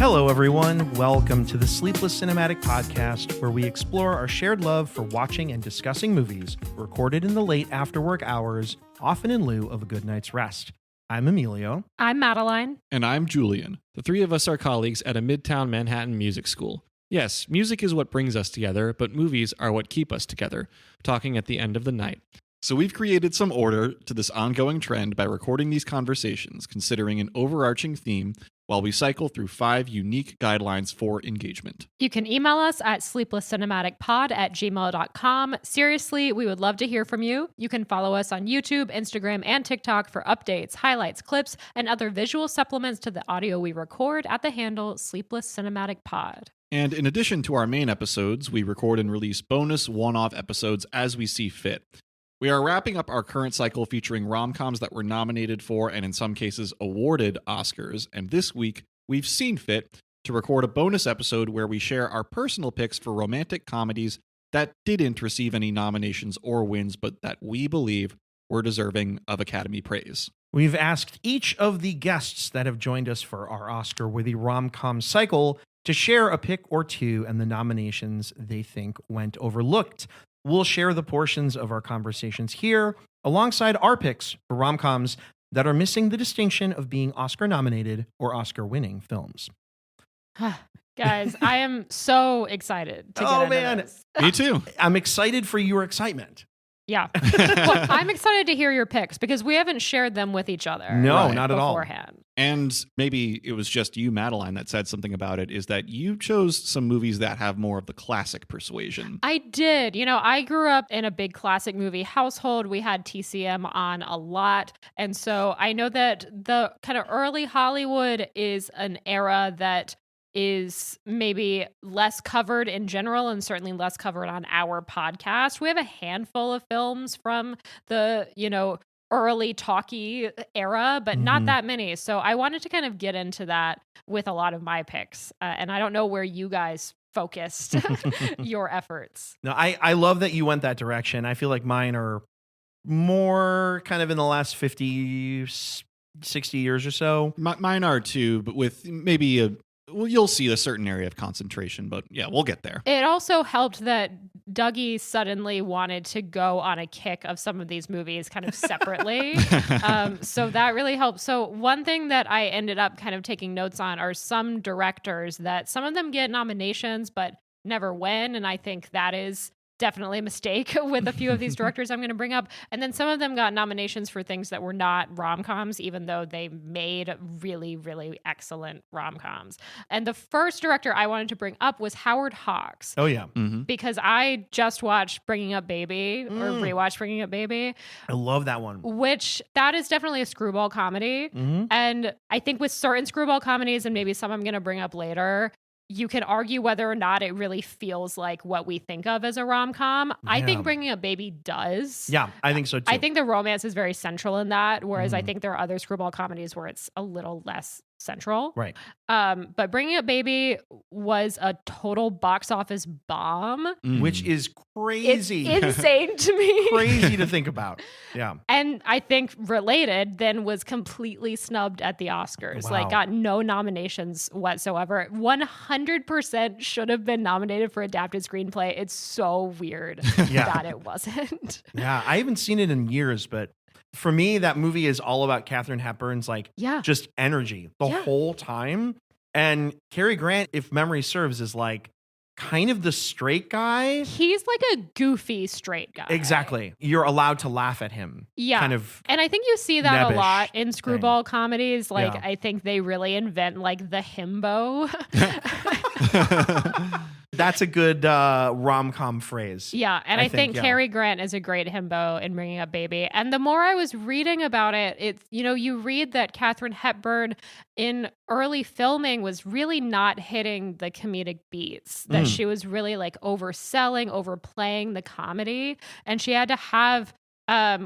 Hello, everyone. Welcome to the Sleepless Cinematic Podcast, where we explore our shared love for watching and discussing movies recorded in the late after-work hours, often in lieu of a good night's rest. I'm Emilio. I'm Madeline. And I'm Julian. The three of us are colleagues at a Midtown Manhattan music school. Yes, music is what brings us together, but movies are what keep us together, talking at the end of the night. So we've created some order to this ongoing trend by recording these conversations, considering an overarching theme, while we cycle through 5 unique guidelines for engagement. You can email us at sleeplesscinematicpod@gmail.com. Seriously, we would love to hear from you. You can follow us on YouTube, Instagram, and TikTok for updates, highlights, clips, and other visual supplements to the audio we record at the handle Sleepless Cinematic Pod. And in addition to our main episodes, we record and release bonus one-off episodes as we see fit. We are wrapping up our current cycle featuring rom-coms that were nominated for and in some cases awarded Oscars, and this week we've seen fit to record a bonus episode where we share our personal picks for romantic comedies that didn't receive any nominations or wins, but that we believe were deserving of Academy praise. We've asked each of the guests that have joined us for our Oscar Worthy Rom Com cycle to share a pick or two and the nominations they think went overlooked. We'll share the portions of our conversations here alongside our picks for rom-coms that are missing the distinction of being Oscar-nominated or Oscar-winning films. Guys, I am so excited to get into this. Me too. I'm excited for your excitement. Yeah. Well, I'm excited to hear your picks because we haven't shared them with each other. No, not at all. Beforehand. And maybe it was just you, Madeline, that said something about it, is that you chose some movies that have more of the classic persuasion. I did. You know, I grew up in a big classic movie household. We had TCM on a lot. And so I know that the kind of early Hollywood is an era that is maybe less covered in general and certainly less covered on our podcast. We have a handful of films from the, early talkie era, but not that many. So I wanted to kind of get into that with a lot of my picks. And I don't know where you guys focused your efforts. No, I love that you went that direction. I feel like mine are more kind of in the last 50, 60 years or so. Mine are too, but with maybe you'll see a certain area of concentration, but yeah, we'll get there. It also helped that Dougie suddenly wanted to go on a kick of some of these movies kind of separately. So that really helped. So one thing that I ended up kind of taking notes on are some directors that some of them get nominations, but never win. And I think that is definitely a mistake with a few of these directors I'm going to bring up. And then some of them got nominations for things that were not rom-coms, even though they made really, really excellent rom-coms. And the first director I wanted to bring up was Howard Hawks. Oh, yeah. Because I just watched Bringing Up Baby or rewatched Bringing Up Baby. I love that one. Which that is definitely a screwball comedy. And I think with certain screwball comedies, and maybe some I'm going to bring up later, you can argue whether or not it really feels like what we think of as a rom-com. I think Bringing Up Baby does. Yeah, I think so too. I think the romance is very central in that, whereas I think there are other screwball comedies where it's a little less central. Right. But Bringing Up Baby was a total box office bomb. Which is crazy. It's insane to me. Crazy to think about. Yeah. And I think related then was completely snubbed at the Oscars. Wow. Like got no nominations whatsoever. 100% should have been nominated for adapted screenplay. It's so weird that it wasn't. Yeah. I haven't seen it in years, but for me, that movie is all about Katharine Hepburn's just energy the whole time. And Cary Grant, if memory serves, is like kind of the straight guy. He's like a goofy straight guy. Exactly. You're allowed to laugh at him. Yeah. Kind of. And I think you see that a lot in screwball comedies. Like, Yeah. I think they really invent like the himbo. That's a good rom-com phrase. Yeah, and I think Cary Grant is a great himbo in Bringing Up Baby. And the more I was reading about it, it's, you read that Katharine Hepburn in early filming was really not hitting the comedic beats, that she was really like overselling, overplaying the comedy. And she had to have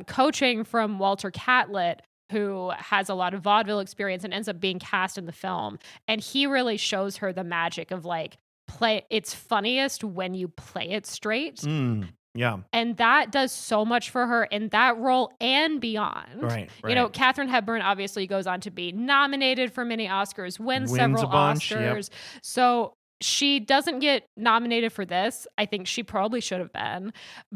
coaching from Walter Catlett, who has a lot of vaudeville experience and ends up being cast in the film. And he really shows her the magic of like, it's funniest when you play it straight. Yeah. And that does so much for her in that role and beyond. Right. You know, Katharine Hepburn obviously goes on to be nominated for many Oscars, wins Wins several a bunch, Oscars. So she doesn't get nominated for this. I think she probably should have been.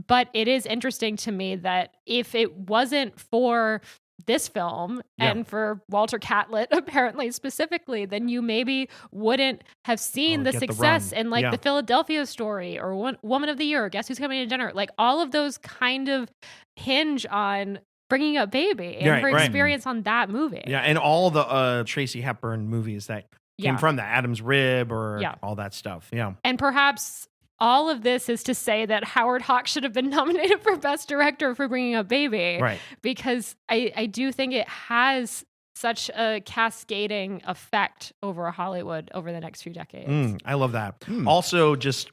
But it is interesting to me that if it wasn't for this film and for Walter Catlett apparently specifically, then you maybe wouldn't have seen the success in like the Philadelphia Story or Woman of the Year, or Guess Who's Coming to Dinner. Like all of those kind of hinge on Bringing Up Baby and her experience on that movie. Yeah, and all the Tracy Hepburn movies that came from the Adam's Rib or all that stuff. Yeah. And perhaps all of this is to say that Howard Hawks should have been nominated for Best Director for Bringing Up Baby. Right. Because I do think it has such a cascading effect over Hollywood over the next few decades. I love that. Also, just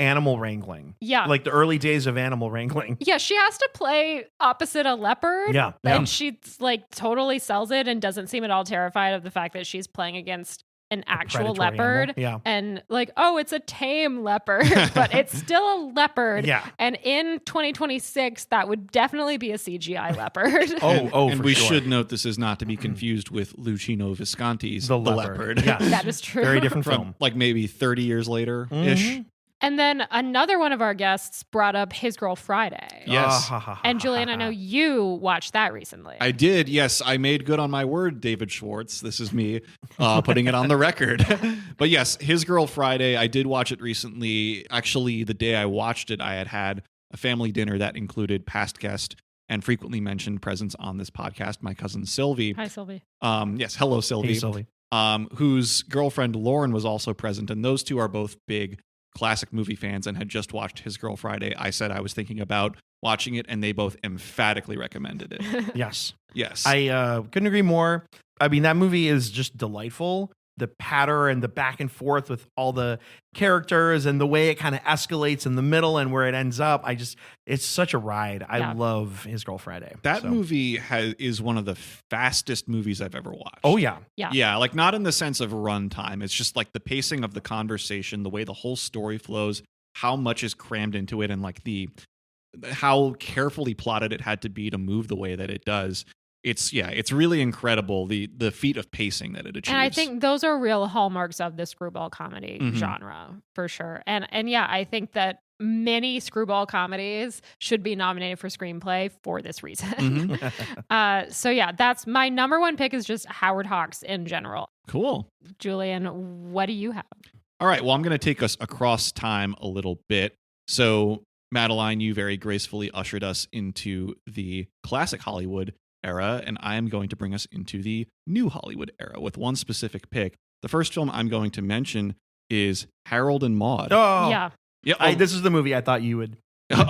animal wrangling. Yeah. Like the early days of animal wrangling. Yeah, she has to play opposite a leopard. Yeah. And she like totally sells it and doesn't seem at all terrified of the fact that she's playing against an actual leopard. And like, oh, it's a tame leopard, but it's still a leopard. Yeah. And in 2026, that would definitely be a CGI leopard. And we should note this is not to be confused with Luchino Visconti's The Leopard. Yeah. That is true. Very different film. Like maybe 30 years later-ish. And then another one of our guests brought up His Girl Friday. Yes. And Julian, I know you watched that recently. I did. Yes, I made good on my word, David Schwartz. This is me putting it on the record. But yes, His Girl Friday, I did watch it recently. Actually, the day I watched it, I had a family dinner that included past guest and frequently mentioned presence on this podcast, my cousin Sylvie. Hi, Sylvie. Yes, hello, Sylvie. Hey, Sylvie. Whose girlfriend Lauren was also present, and those two are both big classic movie fans and had just watched His Girl Friday. I said I was thinking about watching it, and they both emphatically recommended it. Yes. I couldn't agree more. I mean, that movie is just delightful. The patter and the back and forth with all the characters and the way it kind of escalates in the middle and where it ends up. It's such a ride. I love His Girl Friday. That movie is one of the fastest movies I've ever watched. Oh, yeah. Yeah, like not in the sense of runtime. It's just like the pacing of the conversation, the way the whole story flows, how much is crammed into it, and like how carefully plotted it had to be to move the way that it does. It's really incredible, the feat of pacing that it achieves. And I think those are real hallmarks of the screwball comedy genre, for sure. And yeah, I think that many screwball comedies should be nominated for screenplay for this reason. So yeah, that's my number one pick, is just Howard Hawks in general. Cool. Julian, what do you have? All right, well, I'm going to take us across time a little bit. So Madeline, you very gracefully ushered us into the classic Hollywood era, and I am going to bring us into the new Hollywood era with one specific pick. The first film I'm going to mention is Harold and Maude. Oh, yeah. This is the movie I thought you would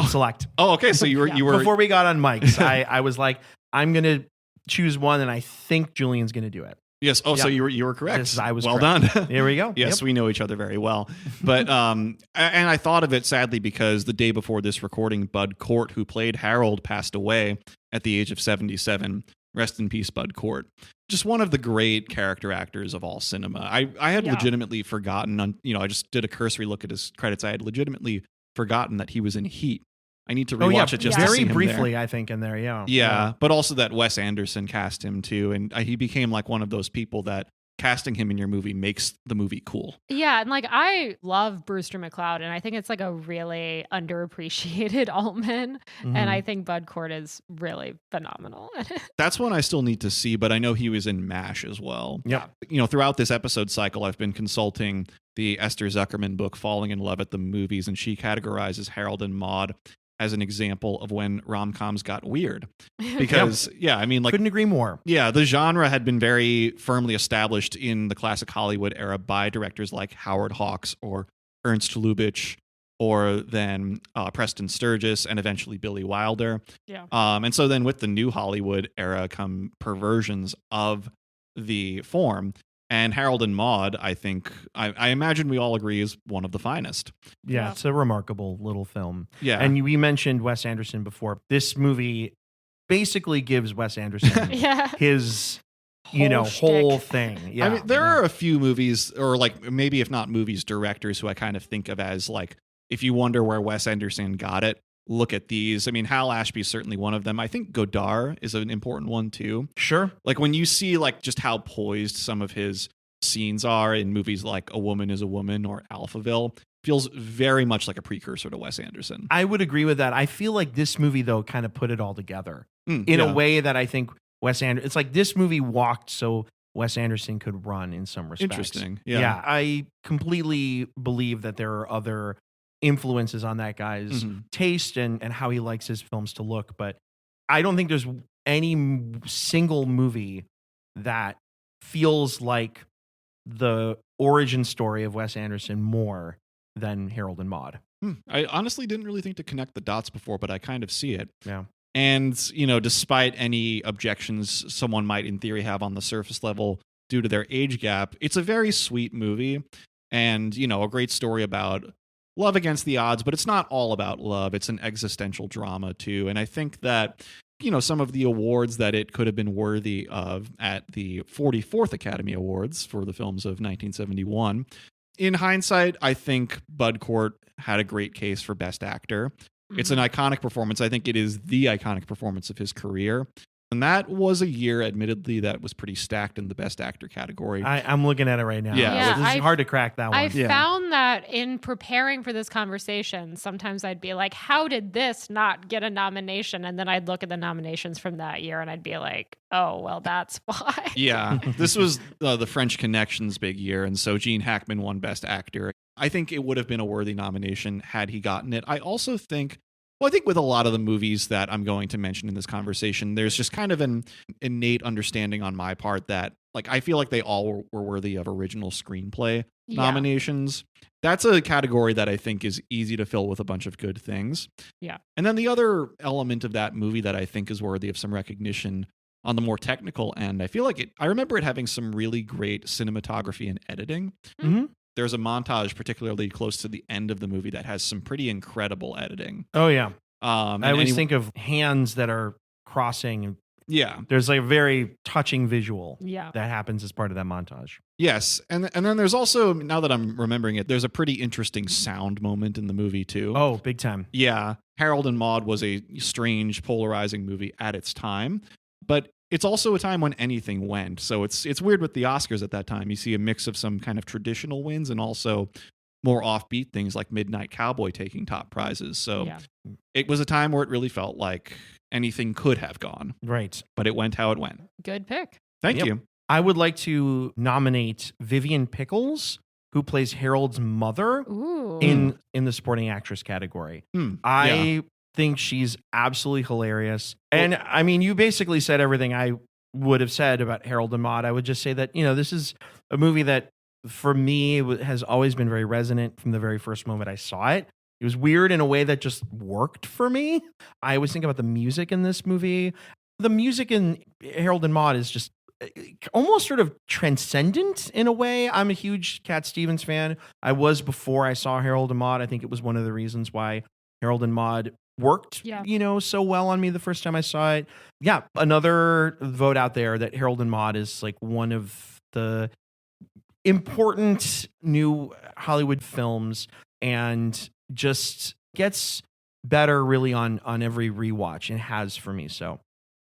select. Oh, okay. So you were Before we got on mics, I was like, I'm gonna choose one, and I think Julian's gonna do it. Yes. Oh, so you were correct. I was well correct. done. There we go. Yes, we know each other very well. But and I thought of it sadly because the day before this recording, Bud Cort, who played Harold, passed away at the age of 77. Rest in peace, Bud Cort. Just one of the great character actors of all cinema. I had legitimately forgotten. I just did a cursory look at his credits. I had legitimately forgotten that he was in Heat. I need to rewatch it just to see very him briefly. there. I think in there, Yeah, but also that Wes Anderson cast him too, and he became like one of those people that casting him in your movie makes the movie cool. Yeah, and like I love Brewster McCloud, and I think it's like a really underappreciated Altman, and I think Bud Cort is really phenomenal. That's one I still need to see, but I know he was in MASH as well. Yeah. Throughout this episode cycle, I've been consulting the Esther Zuckerman book, Falling in Love at the Movies, and she categorizes Harold and Maude as an example of when rom-coms got weird. Because, couldn't agree more. Yeah, the genre had been very firmly established in the classic Hollywood era by directors like Howard Hawks or Ernst Lubitsch, or then Preston Sturges, and eventually Billy Wilder. Yeah. And so then with the new Hollywood era come perversions of the form. And Harold and Maude, I think, I imagine we all agree, is one of the finest. Yeah, it's a remarkable little film. Yeah. And we mentioned Wes Anderson before. This movie basically gives Wes Anderson his whole thing. Yeah. I mean, there are a few movies, or like maybe if not movies, directors who I kind of think of as like, if you wonder where Wes Anderson got it, look at these. I mean, Hal Ashby is certainly one of them. I think Godard is an important one too. Sure. Like when you see like just how poised some of his scenes are in movies like A Woman is a Woman or Alphaville, feels very much like a precursor to Wes Anderson. I would agree with that. I feel like this movie, though, kind of put it all together in a way that I think Wes Anderson, it's like this movie walked so Wes Anderson could run in some respects. Interesting. Yeah. I completely believe that there are other influences on that guy's taste and how he likes his films to look. But I don't think there's any single movie that feels like the origin story of Wes Anderson more than Harold and Maude. I honestly didn't really think to connect the dots before, but I kind of see it. Yeah. And, you know, despite any objections someone might in theory have on the surface level due to their age gap, it's a very sweet movie and, you know, a great story about love against the odds, but it's not all about love. It's an existential drama too. And I think that, you know, some of the awards that it could have been worthy of at the 44th Academy Awards for the films of 1971, in hindsight, I think Bud Cort had a great case for Best Actor. It's an iconic performance. I think it is the iconic performance of his career. And that was a year, admittedly, that was pretty stacked in the Best Actor category. I'm looking at it right now. Yeah. This is hard to crack that one. I found that in preparing for this conversation, sometimes I'd be like, how did this not get a nomination? And then I'd look at the nominations from that year and I'd be like, oh, well, that's why. Yeah, this was the French Connection's big year. And so Gene Hackman won Best Actor. I think it would have been a worthy nomination had he gotten it. I also think, well, I think with a lot of the movies that I'm going to mention in this conversation, there's just kind of an innate understanding on my part that, like, I feel like they all were worthy of original screenplay nominations. That's a category that I think is easy to fill with a bunch of good things. Yeah. And then the other element of that movie that I think is worthy of some recognition on the more technical end, I feel like I remember it having some really great cinematography and editing. Mm-hmm. There's a montage, particularly close to the end of the movie, that has some pretty incredible editing. Oh, yeah. I always think of hands that are crossing. Yeah. There's like a very touching visual that happens as part of that montage. Yes. And then there's also, now that I'm remembering it, there's a pretty interesting sound moment in the movie, too. Oh, big time. Yeah. Harold and Maude was a strange, polarizing movie at its time. But it's also a time when anything went. So it's weird with the Oscars at that time. You see a mix of some kind of traditional wins and also more offbeat things like Midnight Cowboy taking top prizes. So it was a time where it really felt like anything could have gone. Right. But it went how it went. Good pick. Thank you. I would like to nominate Vivian Pickles, who plays Harold's mother in the supporting actress category. I think she's absolutely hilarious. And I mean, you basically said everything I would have said about Harold and Maude. I would just say that, you know, this is a movie that for me has always been very resonant from the very first moment I saw it. It was weird in a way that just worked for me. I always think about the music in this movie. The music in Harold and Maude is just almost sort of transcendent in a way. I'm a huge Cat Stevens fan. I was before I saw Harold and Maude. I think it was one of the reasons why Harold and Maude worked, you know, so well on me the first time I saw it. Yeah, another vote out there that Harold and Maude is like one of the important new Hollywood films and just gets better really on every rewatch and has for me. So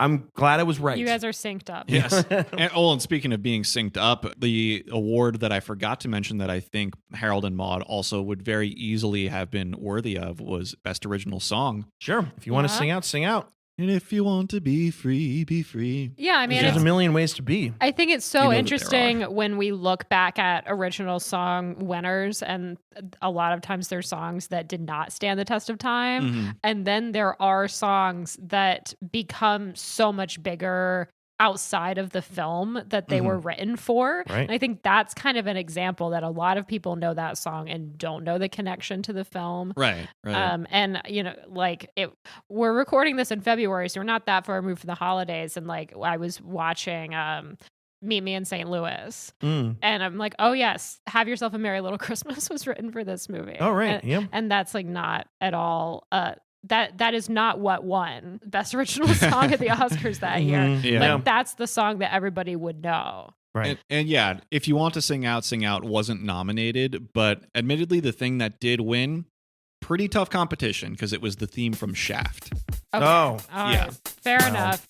I'm glad I was right. You guys are synced up. Yes. And speaking of being synced up, the award that I forgot to mention that I think Harold and Maude also would very easily have been worthy of was Best Original Song. Sure. If you want to sing out, sing out. And if you want to be free, be free. Yeah, I mean, there's a million ways to be. I think it's so interesting when we look back at original song winners, and a lot of times there's songs that did not stand the test of time. Mm-hmm. And then there are songs that become so much bigger outside of the film that they were written for. Right. And I think that's kind of an example that a lot of people know that song and don't know the connection to the film. Right. And you know, like we're recording this in February, so we're not that far removed from the holidays. And like I was watching Meet Me in St. Louis, and I'm like, oh yes, Have Yourself a Merry Little Christmas was written for this movie. Oh right, and that's like not at all. That is not what won Best Original Song at the Oscars that year. Like that's the song that everybody would know. Right. And yeah, If You Want to Sing Out, Sing Out wasn't nominated, but admittedly the thing that did win pretty tough competition because it was the theme from Shaft. Okay. Oh, All yeah. right. Fair Wow. enough.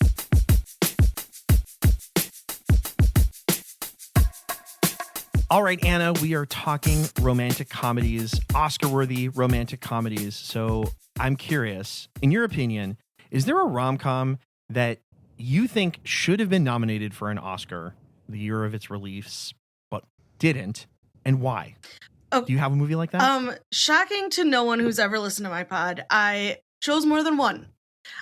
All right, Anna, we are talking romantic comedies, Oscar-worthy romantic comedies. So I'm curious, in your opinion, is there a rom-com that you think should have been nominated for an Oscar the year of its release, but didn't, and why? Oh, Do you have a movie like that? Shocking to no one who's ever listened to my pod, I chose more than one.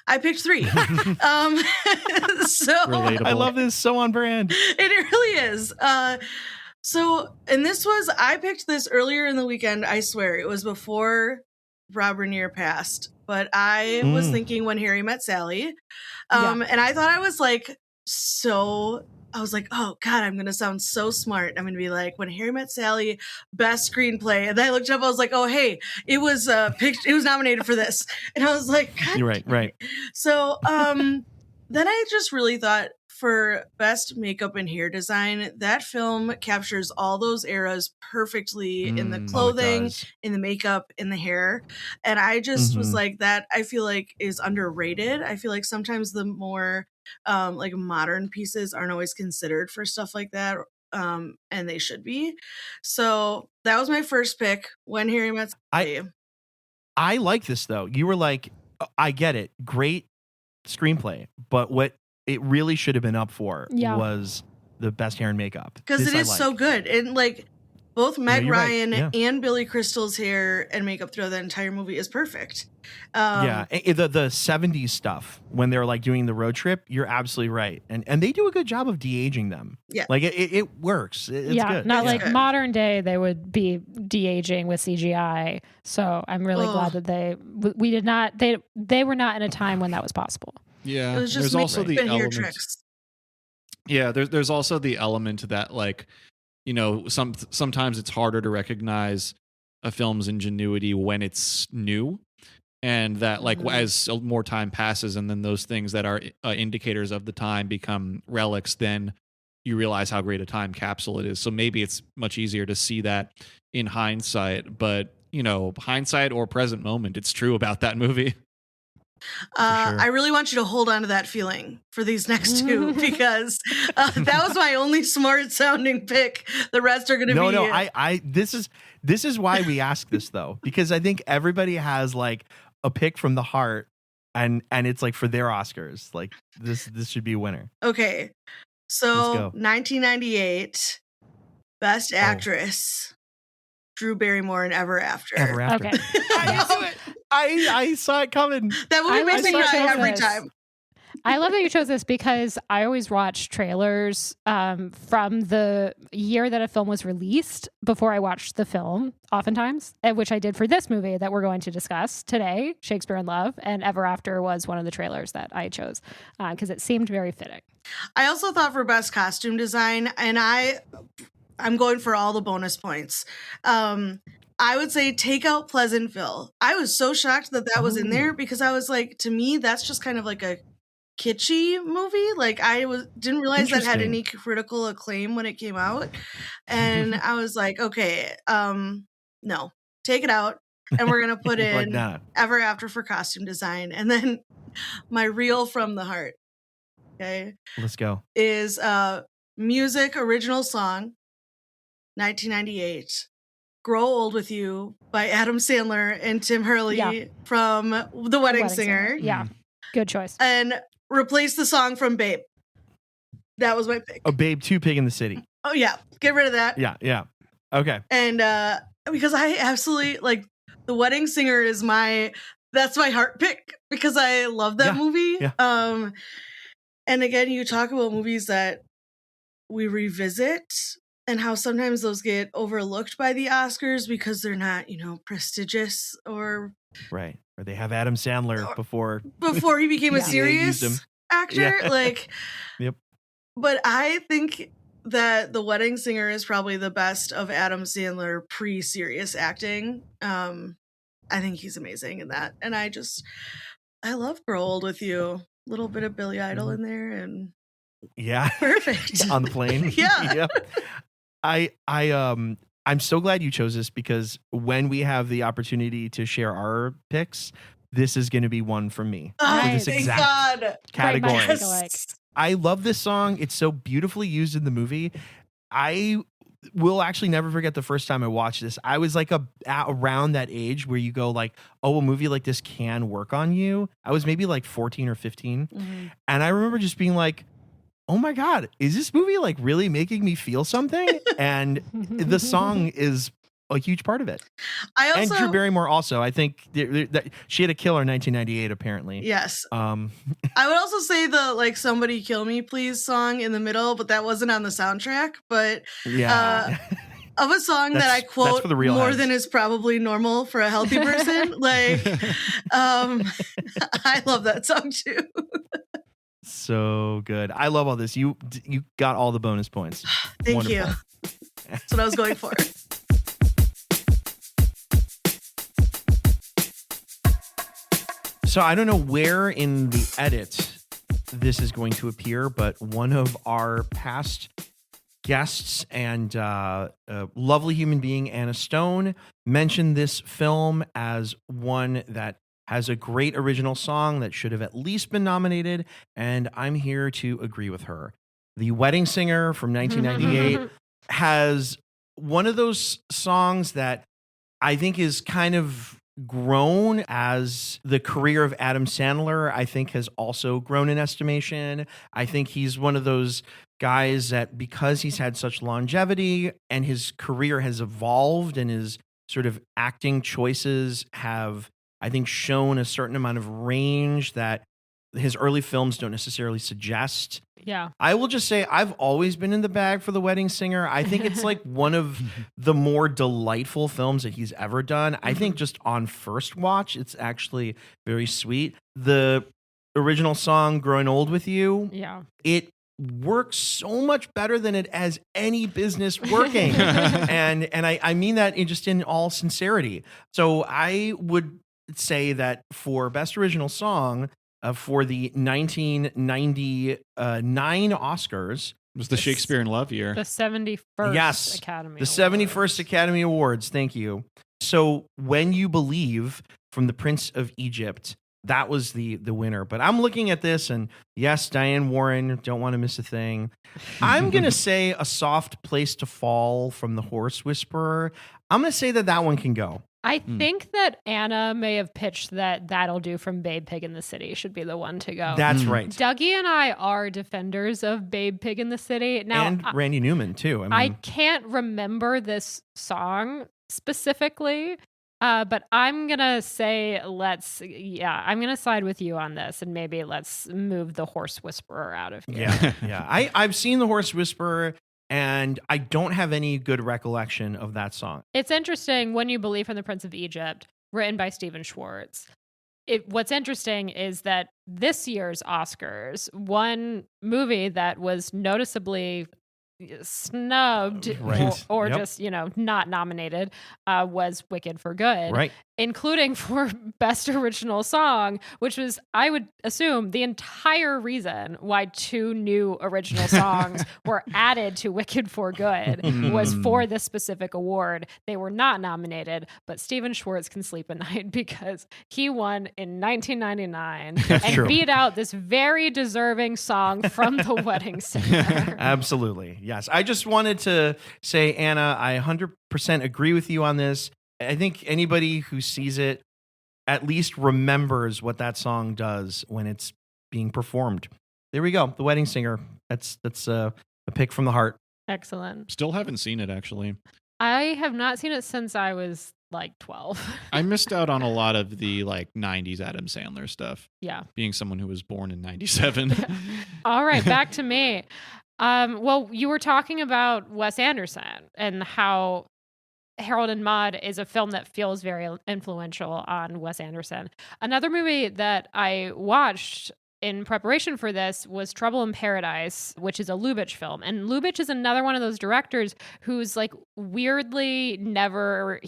I picked 3. So Relatable. I love this. So on brand. it really is. And this was, I picked this earlier in the weekend. I swear it was before Rob Reiner passed, but I was thinking When Harry Met Sally. And I thought I was like, I was like, oh God, I'm going to sound so smart. I'm going to be like, When Harry Met Sally, best screenplay. And then I looked up, I was like, oh, hey, it was nominated for this. And I was like, God. You're right. So, then I just really thought for best makeup and hair design, that film captures all those eras perfectly in the clothing, in the makeup, in the hair. And I just was like, that I feel like is underrated. I feel like sometimes the more like modern pieces aren't always considered for stuff like that. And they should be. So that was my first pick, When Harry Met Sally. I like this though. You were like, I get it. Great screenplay. But what it really should have been up for was the best hair and makeup. Because it is so good. And like both Meg Ryan and Billy Crystal's hair and makeup throughout the entire movie is perfect. The 70s stuff when they're like doing the road trip, you're absolutely right. And they do a good job of de-aging them. Yeah. Like it works. It's good. Not it's like good. modern day they would be de-aging with CGI. So I'm really glad that they were not in a time when that was possible. Yeah. It was just there's also the element. Tricks. Yeah, there's also the element that, like, you know, sometimes it's harder to recognize a film's ingenuity when it's new, and that like as more time passes, and then those things that are indicators of the time become relics, then you realize how great a time capsule it is. So maybe it's much easier to see that in hindsight, but you know, hindsight or present moment, it's true about that movie. I really want you to hold on to that feeling for these next 2 because that was my only smart sounding pick. The rest are going to be. I this is why we ask this though, because I think everybody has like a pick from the heart, and it's like for their Oscars, like this should be a winner. Okay, so 1998 Best Actress. Drew Barrymore in Ever After. Ever After. Okay. I knew it. I saw it coming. That movie makes me cry every time. I love that you chose this because I always watch trailers from the year that a film was released before I watched the film, oftentimes, which I did for this movie that we're going to discuss today, Shakespeare in Love, and Ever After was one of the trailers that I chose because it seemed very fitting. I also thought for best costume design, and I'm going for all the bonus points. I would say take out Pleasantville. I was so shocked that was in there because I was like, to me, that's just kind of like a kitschy movie. Like didn't realize that had any critical acclaim when it came out. And I was like, okay, no, take it out. And we're going to put in Ever After for costume design. And then my reel from the heart. Okay. Let's go. Is music original song. 1998, Grow Old With You by Adam Sandler and Tim Hurley from The Wedding Singer. Yeah, good choice. And replace the song from Babe. That was my pick. Oh, Babe 2, Pig in the City. Oh, yeah. Get rid of that. Yeah. Okay. And because I absolutely, like, The Wedding Singer is that's my heart pick because I love that movie. Yeah. And again, you talk about movies that we revisit and how sometimes those get overlooked by the Oscars because they're not, prestigious or right. Or they have Adam Sandler before he became a serious actor. Yeah. Like, yep. But I think that The Wedding Singer is probably the best of Adam Sandler pre-serious acting. I think he's amazing in that, and I love Grow Old With You. A little bit of Billy Idol in there, and perfect on the plane. Yeah. Yep. I I'm so glad you chose this because when we have the opportunity to share our picks, this is going to be one from me Oh, for this thank exact God. category. Right, like. I love this song. It's so beautifully used in the movie. I will actually never forget the first time I watched this. I was like around that age where you go like, oh, a movie like this can work on you. I was maybe like 14 or 15. Mm-hmm. And I remember just being like, oh my God, is this movie like really making me feel something? And the song is a huge part of it. And Drew Barrymore also. I think she had a killer in 1998, apparently. Yes. I would also say the like "Somebody Kill Me Please" song in the middle, but that wasn't on the soundtrack. But yeah. Of a song that I quote more heads. than is probably normal for a healthy person, like I love that song too. So good. I love all this. You got all the bonus points. Thank Wonderful. you. That's what I was going for. So I don't know where in the edit this is going to appear, but one of our past guests and lovely human being, Anna Stone, mentioned this film as one that has a great original song that should have at least been nominated, and I'm here to agree with her. The Wedding Singer from 1998 has one of those songs that I think is kind of grown as the career of Adam Sandler, I think has also grown in estimation. I think he's one of those guys that because he's had such longevity and his career has evolved and his sort of acting choices have, I think, shown a certain amount of range that his early films don't necessarily suggest. Yeah. I will just say I've always been in the bag for The Wedding Singer. I think it's like one of the more delightful films that he's ever done. I think just on first watch, it's actually very sweet. The original song, Growing Old With You, it works so much better than it has any business working. and I mean that in all sincerity. So I would say that for Best Original Song, for the 1999 Oscars. It was the Shakespeare in Love year. The 71st Academy the 71st Academy Awards. Thank you. So When You Believe from The Prince of Egypt, that was the winner. But I'm looking at this and yes, Diane Warren, Don't Want to Miss a Thing. I'm going to say A Soft Place to Fall from The Horse Whisperer. I'm going to say that one can go. I think that Anna may have pitched that That'll Do from Babe Pig in the City should be the one to go. That's right. Dougie and I are defenders of Babe Pig in the City. Now, and Randy Newman, too. I can't remember this song specifically, but I'm going to say I'm going to side with you on this, and maybe let's move the Horse Whisperer out of here. Yeah. I've seen the Horse Whisperer, and I don't have any good recollection of that song. It's interesting, When You Believe from The Prince of Egypt, written by David Schwartz. What's interesting is that this year's Oscars, one movie that was noticeably snubbed or just, not nominated was Wicked for Good. Right. Including for Best Original Song, which was, I would assume, the entire reason why two new original songs were added to Wicked for Good was for this specific award. They were not nominated, but Stephen Schwartz can sleep at night because he won in 1999 and beat out this very deserving song from The Wedding Singer. Absolutely. Yes. I just wanted to say, Anna, I 100% agree with you on this. I think anybody who sees it at least remembers what that song does when it's being performed. There we go. The Wedding Singer. That's a pick from the heart. Excellent. Still haven't seen it, actually. I have not seen it since I was like 12. I missed out on a lot of the 90s Adam Sandler stuff. Yeah. Being someone who was born in 97. All right, back to me. Well, you were talking about Wes Anderson and how Harold and Maude is a film that feels very influential on Wes Anderson. Another movie that I watched in preparation for this was Trouble in Paradise, which is a Lubitsch film. And Lubitsch is another one of those directors who's like weirdly never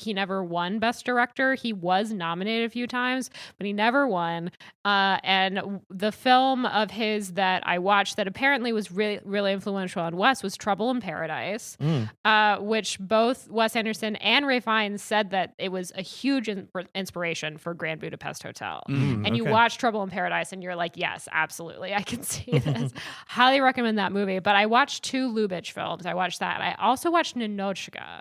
won Best Director. He was nominated a few times, but he never won. And the film of his that I watched that apparently was really, really influential on Wes was Trouble in Paradise, which both Wes Anderson and Ralph Fiennes said that it was a huge inspiration for Grand Budapest Hotel. And you watch Trouble in Paradise and you're like, yes, absolutely, I can see this. Highly recommend that movie. But I watched 2 Lubitsch films. I watched that. I also watched Ninochka.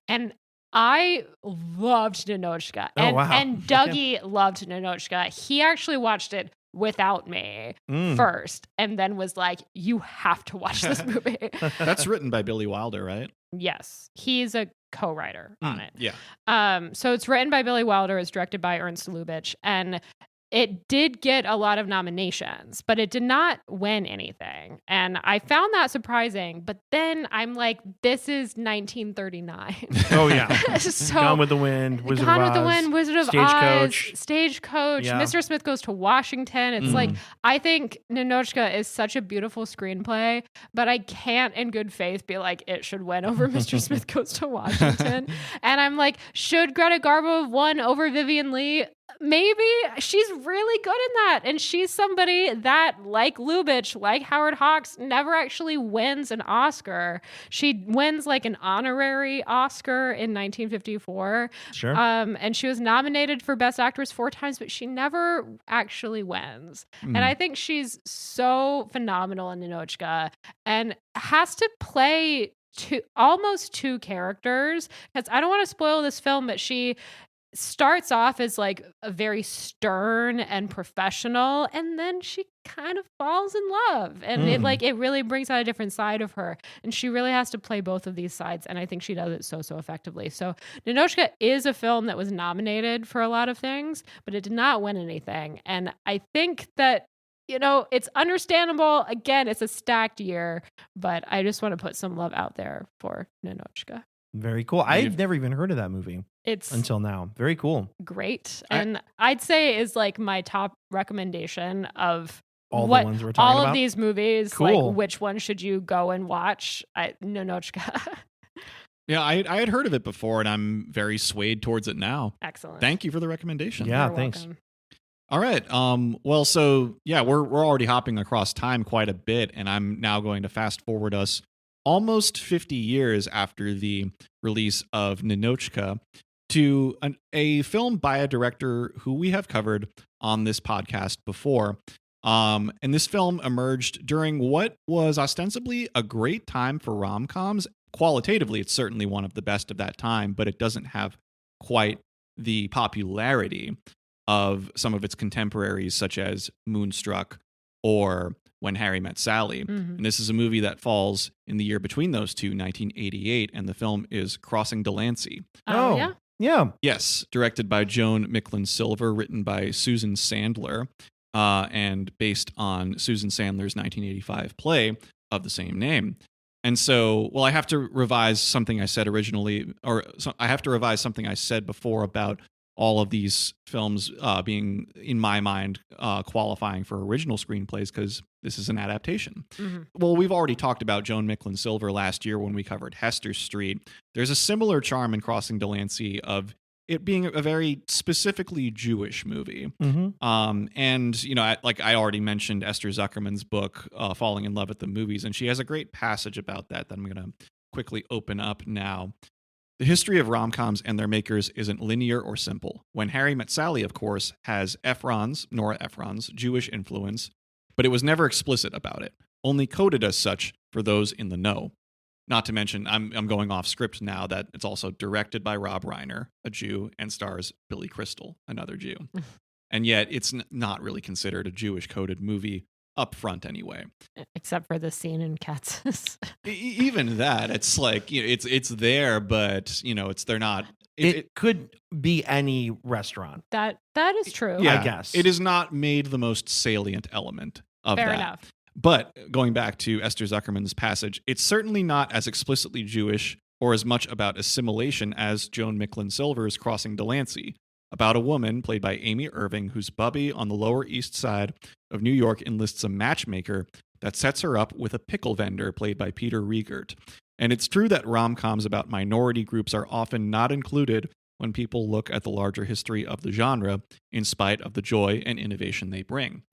And I loved Ninochka. And Dougie loved Ninochka. He actually watched it without me first and then was like, you have to watch this movie. That's written by Billy Wilder, right? Yes. He's a co-writer on it. Yeah. So it's written by Billy Wilder. It's directed by Ernst Lubitsch. And it did get a lot of nominations, but it did not win anything. And I found that surprising. But then I'm like, this is 1939. Oh, yeah. So, Gone with the Wind, Wizard Gone of with Oz, the Wind, Wizard of Stagecoach. Oz, Stagecoach, Yeah. Mr. Smith Goes to Washington. It's like, I think Ninochka is such a beautiful screenplay, but I can't in good faith be like, it should win over Mr. Smith Goes to Washington. And I'm like, should Greta Garbo have won over Vivian Leigh? Maybe. She's really good in that. And she's somebody that, like Lubitsch, like Howard Hawks, never actually wins an Oscar. She wins like an honorary Oscar in 1954. Sure. And she was nominated for Best Actress 4 times, but she never actually wins. And I think she's so phenomenal in Ninochka and has to play almost 2 characters. Because I don't want to spoil this film, but she starts off as like a very stern and professional, and then she kind of falls in love, and it really brings out a different side of her, and she really has to play both of these sides, and I think she does it so effectively. So Ninochka is a film that was nominated for a lot of things, but it did not win anything, and I think that, you know, it's understandable. Again, it's a stacked year, but I just want to put some love out there for Ninochka. Very cool. I've never even heard of that movie until now. Very cool. Great. And I'd say is like my top recommendation of all the ones we're talking all about? of these movies. Cool. Like, which one should you go and watch? Ninochka. Yeah, I had heard of it before, and I'm very swayed towards it now. Excellent. Thank you for the recommendation. Yeah, You're thanks. welcome. All right. Well, so yeah, we're already hopping across time quite a bit, and I'm now going to fast forward us almost 50 years after the release of Ninochka to a film by a director who we have covered on this podcast before. And this film emerged during what was ostensibly a great time for rom-coms. Qualitatively, it's certainly one of the best of that time, but it doesn't have quite the popularity of some of its contemporaries, such as Moonstruck or When Harry Met Sally. And this is a movie that falls in the year between those two, 1988, and the film is Crossing Delancey. Oh, Yeah. Yeah. Yes, directed by Joan Micklin Silver, written by Susan Sandler, and based on Susan Sandler's 1985 play of the same name. And so, well, I have to revise something I said originally, I have to revise something I said before about all of these films being, in my mind, qualifying for original screenplays, because this is an adaptation. Well, we've already talked about Joan Micklin Silver last year when we covered Hester Street. There's a similar charm in Crossing Delancey of it being a very specifically Jewish movie. And, you know, I already mentioned Esther Zuckerman's book, Falling in Love at the Movies, and she has a great passage about that I'm going to quickly open up now. The history of rom-coms and their makers isn't linear or simple. When Harry Met Sally, of course, has Nora Ephron's Jewish influence, but it was never explicit about it, only coded as such for those in the know. Not to mention, I'm going off script now, that it's also directed by Rob Reiner, a Jew, and stars Billy Crystal, another Jew. And yet it's not really considered a Jewish coded movie up front anyway. Except for the scene in Katz's. Even that, it's like, you know, it's there, but you know, they're not. It could be any restaurant. That is true. Yeah. I guess. It is not made the most salient element of Fair that. enough. But going back to Esther Zuckerman's passage, it's certainly not as explicitly Jewish or as much about assimilation as Joan Micklin Silver's Crossing Delancey, about a woman played by Amy Irving whose bubby on the Lower East Side of New York enlists a matchmaker that sets her up with a pickle vendor played by Peter Riegert. And it's true that rom-coms about minority groups are often not included when people look at the larger history of the genre, in spite of the joy and innovation they bring.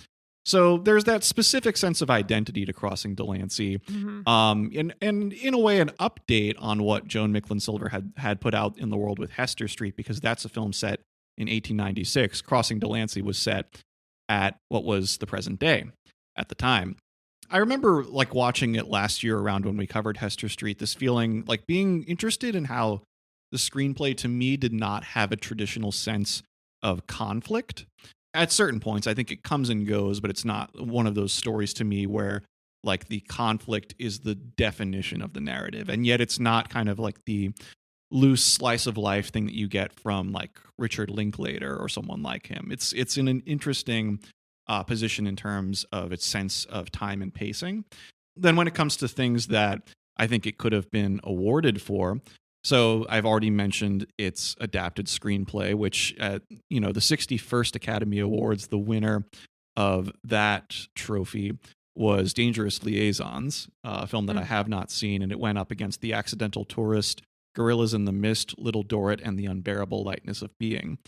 So there's that specific sense of identity to Crossing Delancey, and in a way an update on what Joan Micklin Silver had put out in the world with Hester Street, because that's a film set in 1896. Crossing Delancey was set at what was the present day at the time. I remember like watching it last year around when we covered Hester Street, this feeling like being interested in how the screenplay to me did not have a traditional sense of conflict. At certain points, I think it comes and goes, but it's not one of those stories to me where like the conflict is the definition of the narrative. And yet it's not kind of like the loose slice of life thing that you get from like Richard Linklater or someone like him. It's in an interesting position in terms of its sense of time and pacing. Then when it comes to things that I think it could have been awarded for, so I've already mentioned its adapted screenplay, which at the 61st Academy Awards, the winner of that trophy was Dangerous Liaisons, a film that I have not seen, and it went up against The Accidental Tourist, Gorillas in the Mist, Little Dorrit, and The Unbearable Lightness of Being.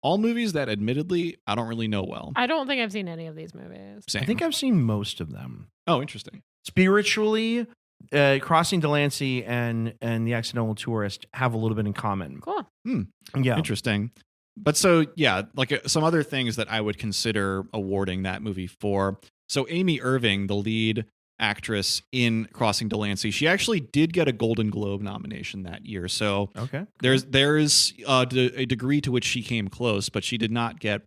All movies that admittedly I don't really know well. I don't think I've seen any of these movies. Same. I think I've seen most of them. Oh, interesting. Spiritually, Crossing Delancey and The Accidental Tourist have a little bit in common. Cool. Yeah. Interesting. But so, yeah, like some other things that I would consider awarding that movie for. So Amy Irving, the lead actress in Crossing Delancey, she actually did get a Golden Globe nomination that year. So Okay. there's a degree to which she came close, but she did not get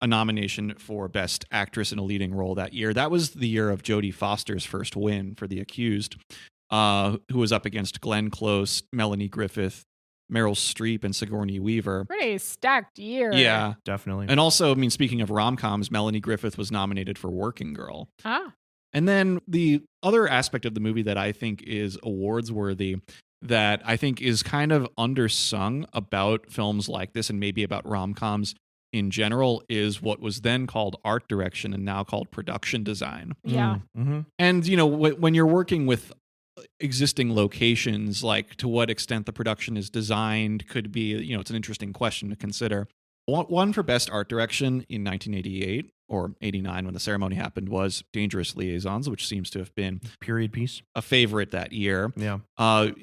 a nomination for Best Actress in a Leading Role that year. That was the year of Jodie Foster's first win for The Accused, who was up against Glenn Close, Melanie Griffith, Meryl Streep, and Sigourney Weaver. Pretty stacked year. Yeah. Definitely. And also, I mean, speaking of rom-coms, Melanie Griffith was nominated for Working Girl. Ah. And then the other aspect of the movie that I think is awards worthy, that I think is kind of undersung about films like this and maybe about rom-coms in general, is what was then called art direction and now called production design. Yeah. Mm-hmm. And, when you're working with existing locations, like to what extent the production is designed could be, it's an interesting question to consider. One for Best Art Direction in 1988 or 89 when the ceremony happened was Dangerous Liaisons, which seems to have been Period piece. a favorite that year. Yeah.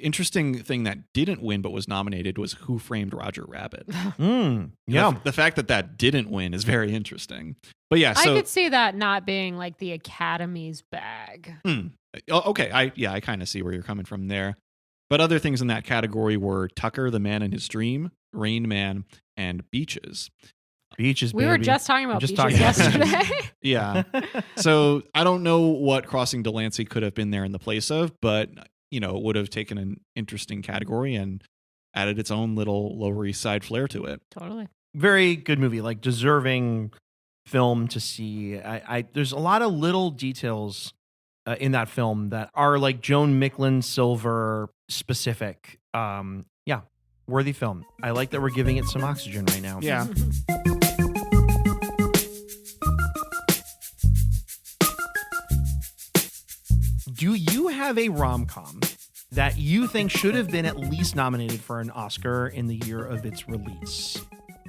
Interesting thing that didn't win but was nominated was Who Framed Roger Rabbit. Yeah. The fact that didn't win is very interesting. But yeah, so I could see that not being like the Academy's bag. Okay, I kind of see where you're coming from there. But other things in that category were Tucker, the Man in His Dream, Rain Man, and Beaches. Beaches, We were baby. just talking about Just beaches talking about yesterday. Yeah. So I don't know what Crossing Delancey could have been there in the place of, but, it would have taken an interesting category and added its own little Lower East Side flair to it. Totally. Very good movie, like deserving film to see. There's a lot of little details in that film that are like Joan Micklin Silver specific. Yeah, worthy film. I like that we're giving it some oxygen right now. Yeah. Do you have a rom-com that you think should have been at least nominated for an Oscar in the year of its release?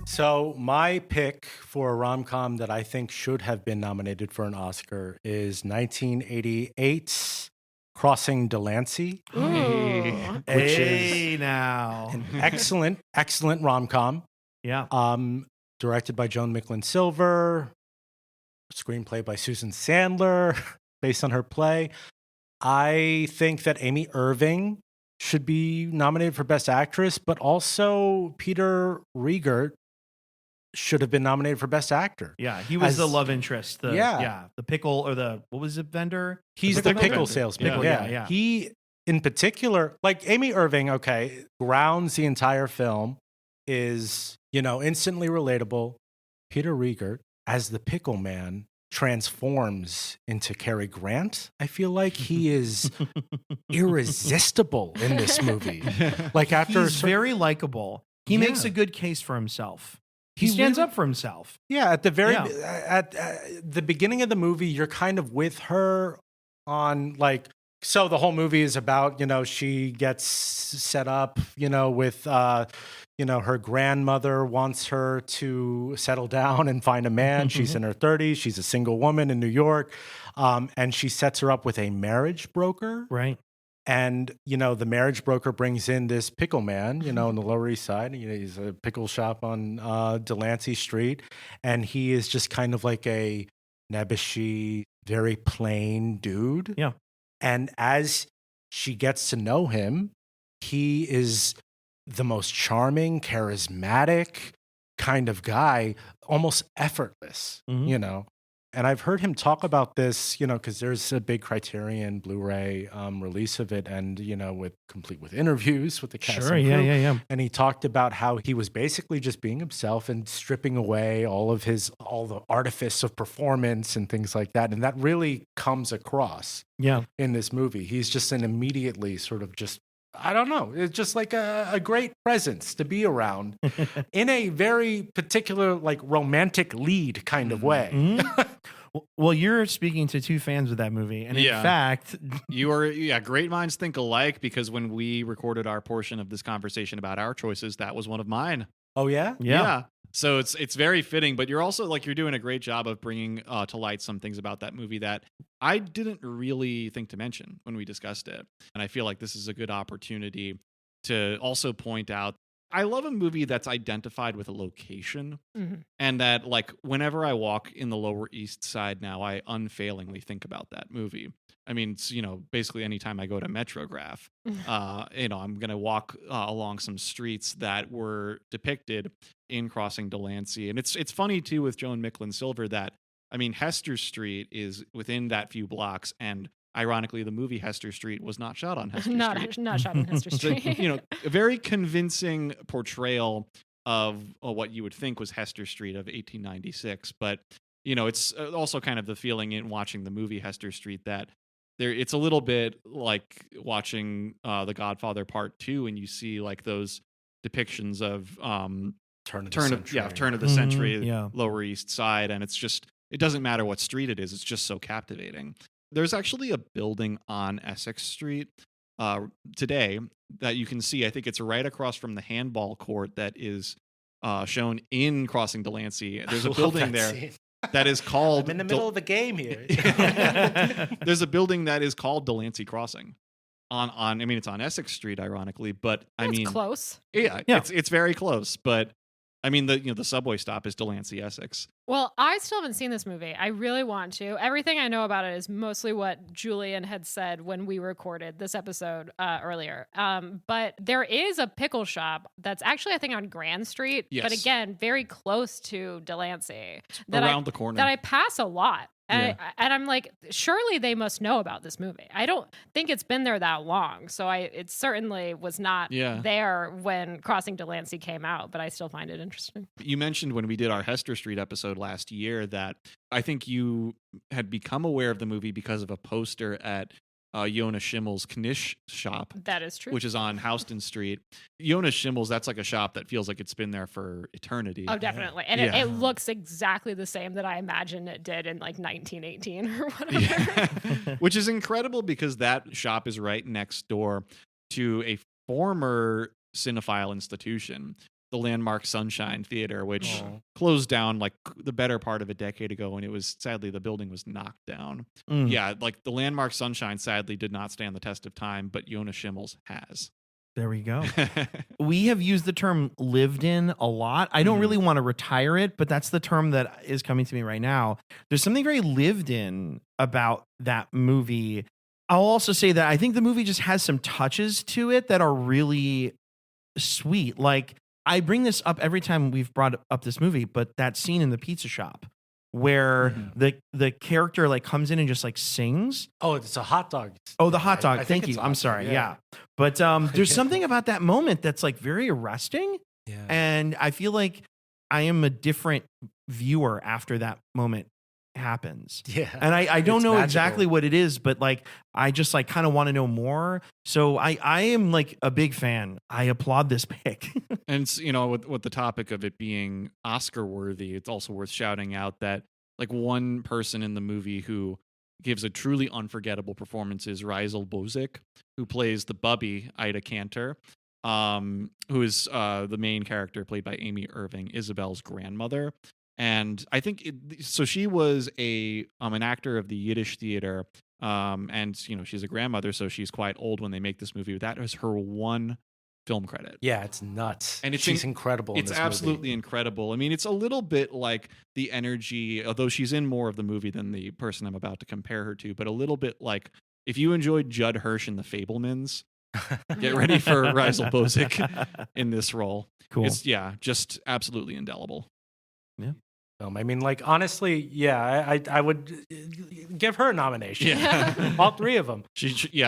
So my pick for a rom-com that I think should have been nominated for an Oscar is 1988's Crossing Delancey, Ooh. which Hey, is now. an excellent rom-com, Yeah. directed by Joan Micklin Silver, screenplay by Susan Sandler, based on her play. I think that Amy Irving should be nominated for Best Actress, but also Peter Riegert should have been nominated for Best Actor. Yeah, he was As- the love interest. The pickle or what was it, vendor? He's the pickle vendor. salesman. Pickle, yeah. He, in particular, like Amy Irving, grounds the entire film, is, instantly relatable. Peter Riegert, as the pickle man, transforms into Cary Grant. I feel like he is irresistible in this movie. Like after He's very likable. He makes Yeah. a good case for himself. He stands really- up for himself. Yeah, at the very Yeah. at the beginning of the movie, you're kind of with her on like. So the whole movie is about, she gets set up, with, her grandmother wants her to settle down and find a man. She's in her 30s. She's a single woman in New York. And she sets her up with a marriage broker. Right. And, the marriage broker brings in this pickle man, in the Lower East Side. He's a pickle shop on Delancey Street. And he is just kind of like a nebbishy, very plain dude. Yeah. And as she gets to know him, he is the most charming, charismatic kind of guy, almost effortless, Mhm. And I've heard him talk about this, because there's a big Criterion Blu-ray release of it, and complete with interviews with the cast. Sure. and crew. Yeah. And he talked about how he was basically just being himself and stripping away all the artifice of performance and things like that. And that really comes across Yeah. in this movie. He's just an immediately sort of just, I don't know, it's just like a great presence to be around in a very particular, like romantic lead kind of way. Mhm. Well, you're speaking to two fans of that movie. And in Yeah. fact, Great minds think alike, because when we recorded our portion of this conversation about our choices, that was one of mine. Oh, yeah? yeah. So it's very fitting, but you're also you're doing a great job of bringing to light some things about that movie that I didn't really think to mention when we discussed it. And I feel like this is a good opportunity to also point out, I love a movie that's identified with a location, and that whenever I walk in the Lower East Side now, I unfailingly think about that movie. I mean, it's, basically anytime I go to Metrograph, I'm going to walk along some streets that were depicted in Crossing Delancey. And it's funny too with Joan Micklin Silver that, I mean, Hester Street is within that few blocks, and ironically, the movie Hester Street was not shot on Hester Street. Not shot on Hester So, Street. a very convincing portrayal of what you would think was Hester Street of 1896. But, it's also kind of the feeling in watching the movie Hester Street that it's a little bit like watching The Godfather Part 2, and you see those depictions of turn of the century, yeah. Lower East Side, and it doesn't matter what street it is, it's just so captivating. There's actually a building on Essex Street today that you can see. I think it's right across from the handball court that is shown in Crossing Delancey. There's a building there scene. that is called... I'm in the middle of the game here. There's a building that is called Delancey Crossing. It's on Essex Street, ironically, but It's close. Yeah. Yeah. It's very close, but the subway stop is Delancey, Essex. Well, I still haven't seen this movie. I really want to. Everything I know about it is mostly what Julian had said when we recorded this episode earlier. But there is a pickle shop that's actually, I think, on Grand Street. Yes. But again, very close to Delancey. Around the corner. That I pass a lot. And, Yeah. and I'm like, surely they must know about this movie. I don't think it's been there that long. So it certainly was not there when Crossing Delancey came out, but I still find it interesting. You mentioned when we did our Hester Street episode last year that I think you had become aware of the movie because of a poster at Jonas Schimmel's Knish shop. That is true. Which is on Houston Street. Jonas Schimmel's, that's like a shop that feels like it's been there for eternity. Oh, definitely. And Yeah. it looks exactly the same that I imagine it did in 1918 or whatever. Yeah. Which is incredible because that shop is right next door to a former cinephile institution, the Landmark Sunshine Theater, which closed down the better part of a decade ago, and it was sadly the building was knocked down. Yeah, the Landmark Sunshine sadly did not stand the test of time, but Jonas Schimmel's has. There we go. We have used the term lived in a lot. I don't really want to retire it, but that's the term that is coming to me right now. There's something very lived in about that movie. I'll also say that I think the movie just has some touches to it that are really sweet. I bring this up every time we've brought up this movie, but that scene in the pizza shop where the character comes in and just sings. Oh, it's a hot dog. Oh, the hot dog. I think Thank it's you. hot I'm dog, sorry. yeah. Yeah. But there's something about that moment that's very arresting. Yeah. And I feel like I am a different viewer after that moment. happens. Yeah. And I don't It's know magical. exactly what it is, but like I just like kind of want to know more. So I am like a big fan. I applaud this pick. And it's, with the topic of it being Oscar worthy, it's also worth shouting out that like one person in the movie who gives a truly unforgettable performance is Rizal Bozic, who plays the bubby Ida Cantor, who is the main character played by Amy Irving, Isabel's grandmother. And I think so. She was an actor of the Yiddish theater, and she's a grandmother, so she's quite old when they make this movie. That was her one film credit. Yeah, it's nuts. And she's incredible. It's in this absolutely movie. incredible. I mean, it's a little bit like the energy, although she's in more of the movie than the person I'm about to compare her to, but a little bit like if you enjoyed Judd Hirsch in The Fabelmans, get ready for Rizal Bozic in this role. Cool. It's just absolutely indelible. I mean, like honestly, yeah, I would give her a nomination. Yeah. All three of them.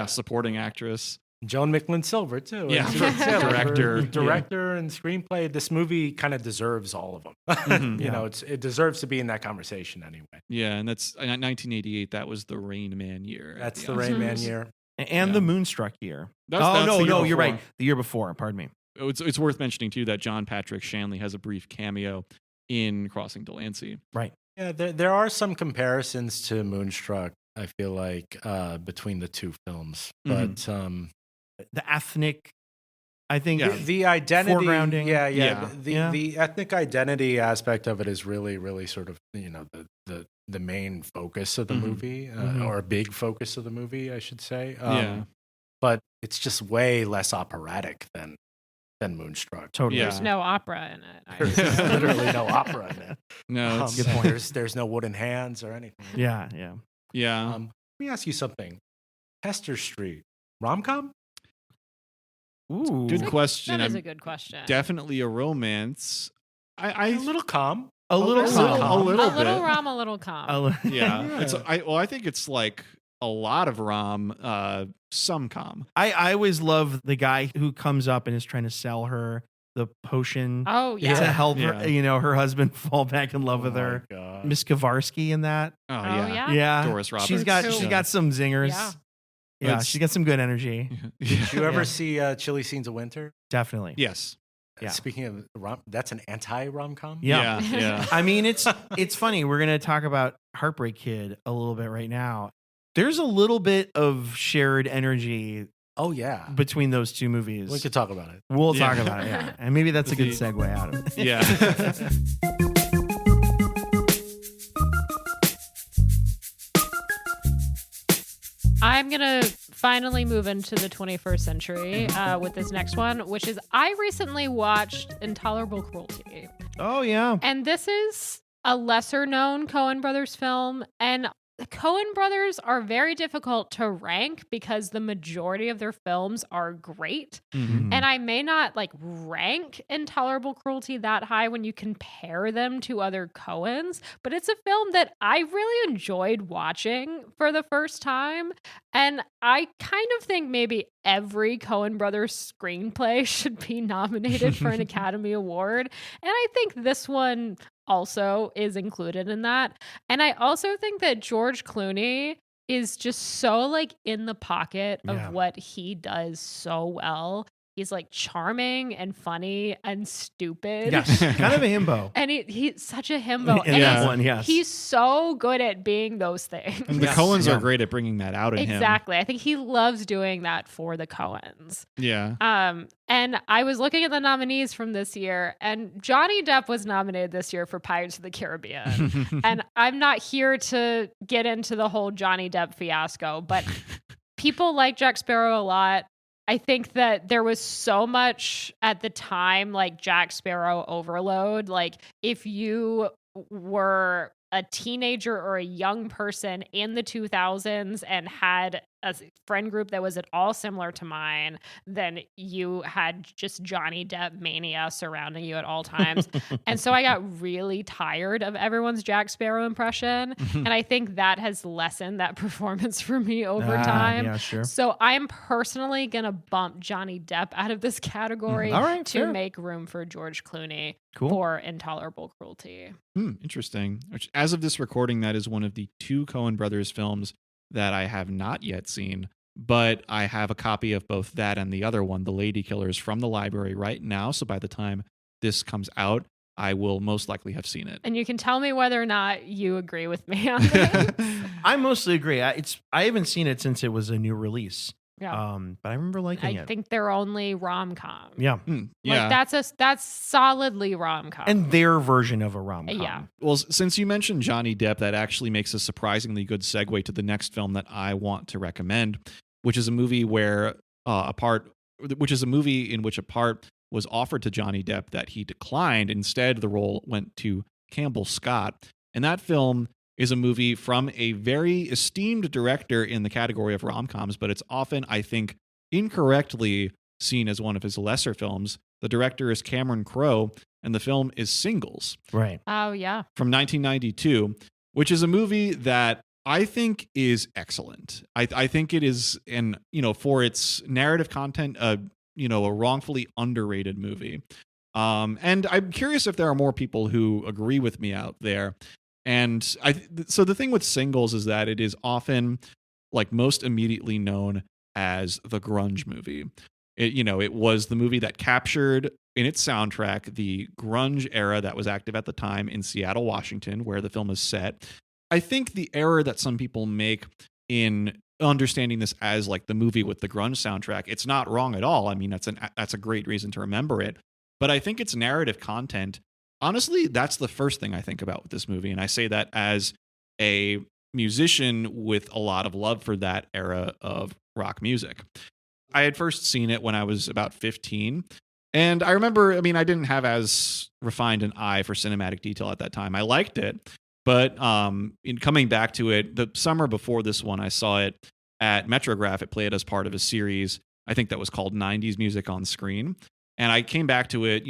Supporting actress. Joan Micklin Silver too. Yeah. Director, Director. director, and screenplay. This movie kind of deserves all of them. Mhm. You know, it deserves to be in that conversation anyway. Yeah, and that's 1988. That was the Rain Man year. at That's the the Rain Man Oscars. year. And the Moonstruck year. That's the no, year you're before. right. The year before. Pardon me. It's worth mentioning too that John Patrick Shanley has a brief cameo in Crossing Delancey. Right. Yeah, there are some comparisons to Moonstruck. I feel like between the two films, but The ethnic, I think. the identity, foregrounding. yeah. Yeah. The ethnic identity aspect of it is really, really sort of the main focus of the movie, or a big focus of the movie, I should say. But it's just way less operatic than Moonstruck. Totally. There's no opera in it. There's literally no opera in it. No, it's, Good point. There's no wooden hands or anything. Yeah. Let me ask you something. Hester Street, rom-com? Ooh. good question. That is a good question. Definitely a romance. A little calm. A little little calm. calm. a little bit. rom, a little calm. Yeah. I think it's like a lot of rom, some com. I always love the guy who comes up and is trying to sell her the potion Oh yeah. to help Yeah. her, her husband fall back in love with her. God. Miss Kowarski in that. Oh, yeah. Yeah. Doris Roberts. She's got Cool. some zingers. Yeah. Yeah, It's- she's got some good energy. Did you ever Yeah. see Chilly Scenes of Winter? Definitely. Yes. Yeah. Speaking of that's an anti-rom-com? Yeah. Yeah. I mean, it's funny. We're going to talk about Heartbreak Kid a little bit right now. There's a little bit of shared energy Oh, yeah. between those two movies. We could talk about it. We'll Yeah. talk about it, yeah. And maybe that's a good segue out of it. Yeah. I'm going to finally move into the 21st century with this next one, which is I recently watched Intolerable Cruelty. Oh, yeah. And this is a lesser known Coen Brothers film. And the Coen Brothers are very difficult to rank because the majority of their films are great. Mhm. And I may not like rank Intolerable Cruelty that high when you compare them to other Coens, but it's a film that I really enjoyed watching for the first time. And I kind of think maybe every Coen Brothers screenplay should be nominated for an Academy Award. And I think this one also is included in that. And I also think that George Clooney is just so like in the pocket of Yeah. what he does so well. He's like charming and funny and stupid. Yes. Kind of a himbo. And he's such a himbo. In And that he's- one, yes. He's so good at being those things. And the Yes. Coens Yeah. are great at bringing that out in him. Exactly. I think he loves doing that for the Coens. Yeah. And I was looking at the nominees from this year, and Johnny Depp was nominated this year for Pirates of the Caribbean. And I'm not here to get into the whole Johnny Depp fiasco, but people like Jack Sparrow a lot. I think that there was so much at the time, like Jack Sparrow overload. Like if you were a teenager or a young person in the 2000s and had a friend group that was at all similar to mine, then you had just Johnny Depp mania surrounding you at all times. And so I got really tired of everyone's Jack Sparrow impression. And I think that has lessened that performance for me over time. Yeah, sure. So I'm personally going to bump Johnny Depp out of this category All right, to fair. make room for George Clooney Cool. for Intolerable Cruelty. Interesting. Which, as of this recording, that is one of the 2 Coen brothers films that I have not yet seen, but I have a copy of both that and the other one, The Lady Killers, from the library right now. So by the time this comes out, I will most likely have seen it. And you can tell me whether or not you agree with me on this. I mostly agree. I haven't seen it since it was a new release. Yeah. But I remember liking I it. think they're only rom-com. Yeah. Yeah. Like that's solidly rom-com. And their version of a rom-com. Yeah. Well, since you mentioned Johnny Depp, that actually makes a surprisingly good segue to the next film that I want to recommend, which is a movie where which is a movie in which a part was offered to Johnny Depp that he declined. Instead, the role went to Campbell Scott. And that film is a movie from a very esteemed director in the category of rom-coms, but it's often, I think, incorrectly seen as one of his lesser films. The director is Cameron Crowe, and the film is Singles. Right. Oh, yeah. From 1992, which is a movie that I think is excellent. I think it is, for its narrative content, a wrongfully underrated movie. And I'm curious if there are more people who agree with me out there. And so the thing with Singles is that it is often like most immediately known as the grunge movie. It was the movie that captured in its soundtrack the grunge era that was active at the time in Seattle, Washington, where the film is set. I think the error that some people make in understanding this as like the movie with the grunge soundtrack, it's not wrong at all. I mean, that's a great reason to remember it. But I think its narrative content, honestly, that's the first thing I think about with this movie. And I say that as a musician with a lot of love for that era of rock music. I had first seen it when I was about 15. And I remember, I didn't have as refined an eye for cinematic detail at that time. I liked it. But in coming back to it, the summer before this one, I saw it at Metrograph. It played as part of a series, I think that was called 90s Music on Screen. And I came back to it,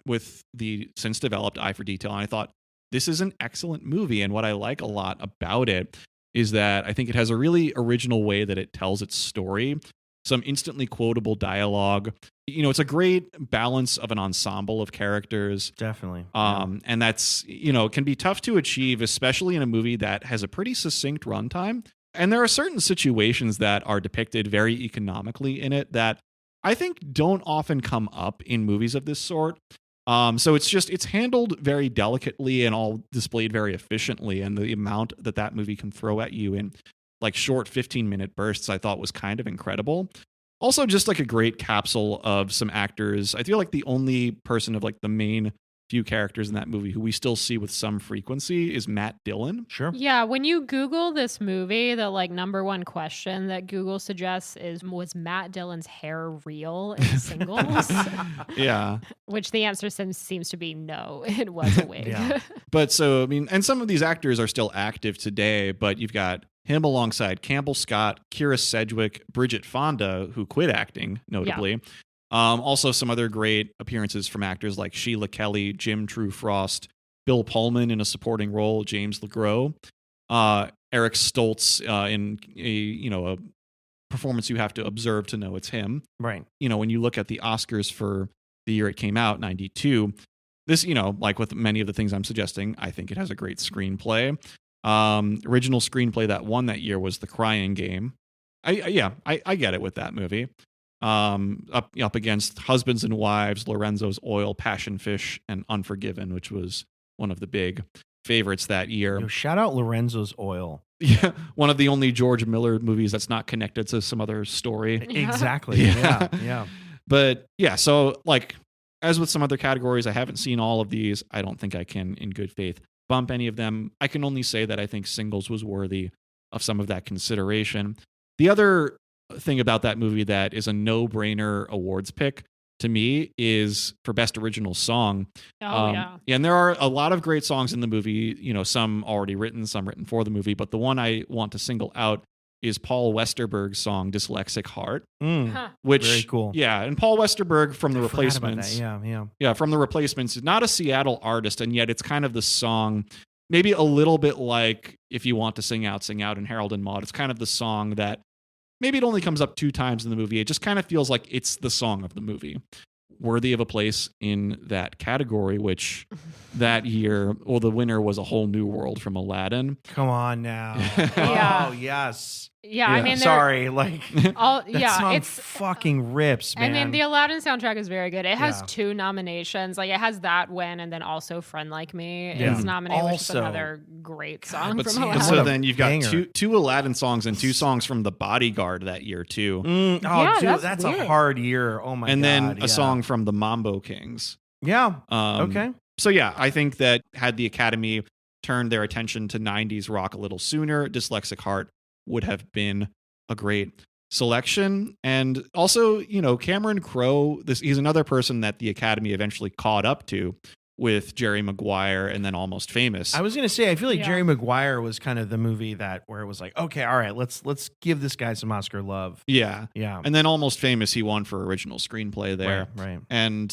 with the since developed eye for detail. And I thought, this is an excellent movie. And what I like a lot about it is that I think it has a really original way that it tells its story. Some instantly quotable dialogue. It's a great balance of an ensemble of characters. Definitely. And that's, can be tough to achieve, especially in a movie that has a pretty succinct runtime. And there are certain situations that are depicted very economically in it that I think don't often come up in movies of this sort. So it's handled very delicately and all displayed very efficiently. And the amount that movie can throw at you in like short 15-minute bursts, I thought was kind of incredible. Also, just like a great capsule of some actors. I feel like the only person of like the main few characters in that movie who we still see with some frequency is Matt Dillon. Sure. Yeah, when you Google this movie, the like number one question that Google suggests is, was Matt Dillon's hair real in Singles? Yeah. Which the answer seems to be no, it was a wig. Yeah. But so, and some of these actors are still active today, but you've got him alongside Campbell Scott, Kira Sedgwick, Bridget Fonda, who quit acting, notably. Yeah. Also, some other great appearances from actors like Sheila Kelly, Jim True Frost, Bill Pullman in a supporting role, James LeGros, Eric Stoltz in a performance you have to observe to know it's him. Right. When you look at the Oscars for the year it came out, 92, this, like with many of the things I'm suggesting, I think it has a great screenplay. Original screenplay that won that year was The Crying Game. I get it with that movie. Up against Husbands and Wives, Lorenzo's Oil, Passion Fish, and Unforgiven, which was one of the big favorites that year. Yo, shout out Lorenzo's Oil. Yeah, one of the only George Miller movies that's not connected to some other story. Exactly. Yeah. But yeah, so like as with some other categories, I haven't seen all of these. I don't think I can, in good faith, bump any of them. I can only say that I think Singles was worthy of some of that consideration. The other thing about that movie that is a no-brainer awards pick to me is for Best Original Song. Yeah, and there are a lot of great songs in the movie, some already written, some written for the movie, but the one I want to single out is Paul Westerberg's song "Dyslexic Heart," Huh. which Very cool. Yeah, and Paul Westerberg from The I forgot about Replacements. that. Yeah, from The Replacements, not a Seattle artist, and yet it's kind of the song, maybe a little bit like If You Want to Sing Out, Sing Out in Harold and Maude. It's kind of the song that maybe it only comes up 2 times in the movie. It just kind of feels like it's the song of the movie. Worthy of a place in that category, which that year, well, the winner was A Whole New World from Aladdin. Come on now. Yeah. Oh, yes. Yeah, I mean, sorry. Like, all that song it's fucking rips, man. I mean, the Aladdin soundtrack is very good. It has Yeah. 2 nominations. Like, it has that win, and then also "Friend Like Me" Yeah. is nominated, which is Also- another great song But from so, Aladdin. What a then you've got banger. two Aladdin songs and 2 songs from The Bodyguard that year too, Yeah, dude, that's that's a weird. hard year. Oh my and god. then yeah. a song from the Mambo Kings. Yeah. Um, Okay. So yeah, I think that had the Academy turned their attention to 90s rock a little sooner, Dyslexic Heart would have been a great selection. And also, you know, Cameron Crowe, he's another person that the Academy eventually caught up to with Jerry Maguire and then Almost Famous. I was gonna say, I feel like Yeah. Jerry Maguire was kind of the movie where it was like, okay, all right, let's give this guy some Oscar love. yeah. Yeah. And then Almost Famous, he won for original screenplay there. Right. And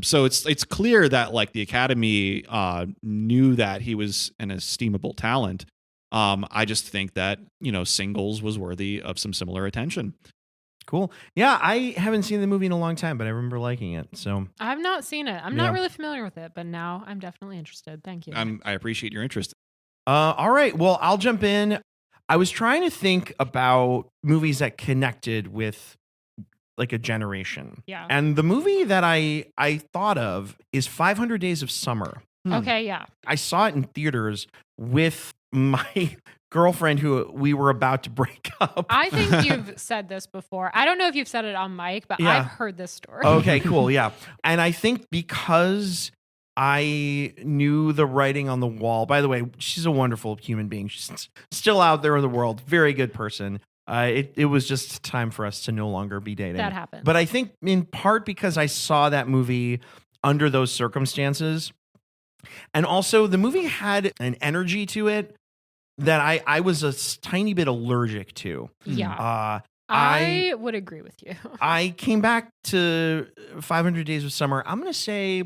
so it's clear that like the Academy knew that he was an estimable talent. I just think that, you know, Singles was worthy of some similar attention. Cool. Yeah, I haven't seen the movie in a long time, but I remember liking it. So I've not seen it. I'm Yeah. not really familiar with it, but now I'm definitely interested. Thank you. I appreciate your interest. all right. Well, I'll jump in. I was trying to think about movies that connected with like a generation. Yeah. And the movie that I thought of is 500 Days of Summer. Okay, yeah. I saw it in theaters with my girlfriend who we were about to break up. I think you've said this before. I don't know if you've said it on mic, but Yeah. I've heard this story. Okay, cool. Yeah. And I think because I knew the writing on the wall, by the way, she's a wonderful human being. She's still out there in the world. Very good person. It was just time for us to no longer be dating. That happened. But I think in part because I saw that movie under those circumstances. And also the movie had an energy to it that I was a tiny bit allergic to. Yeah. I I would agree with you. I came back to 500 Days of Summer, I'm going to say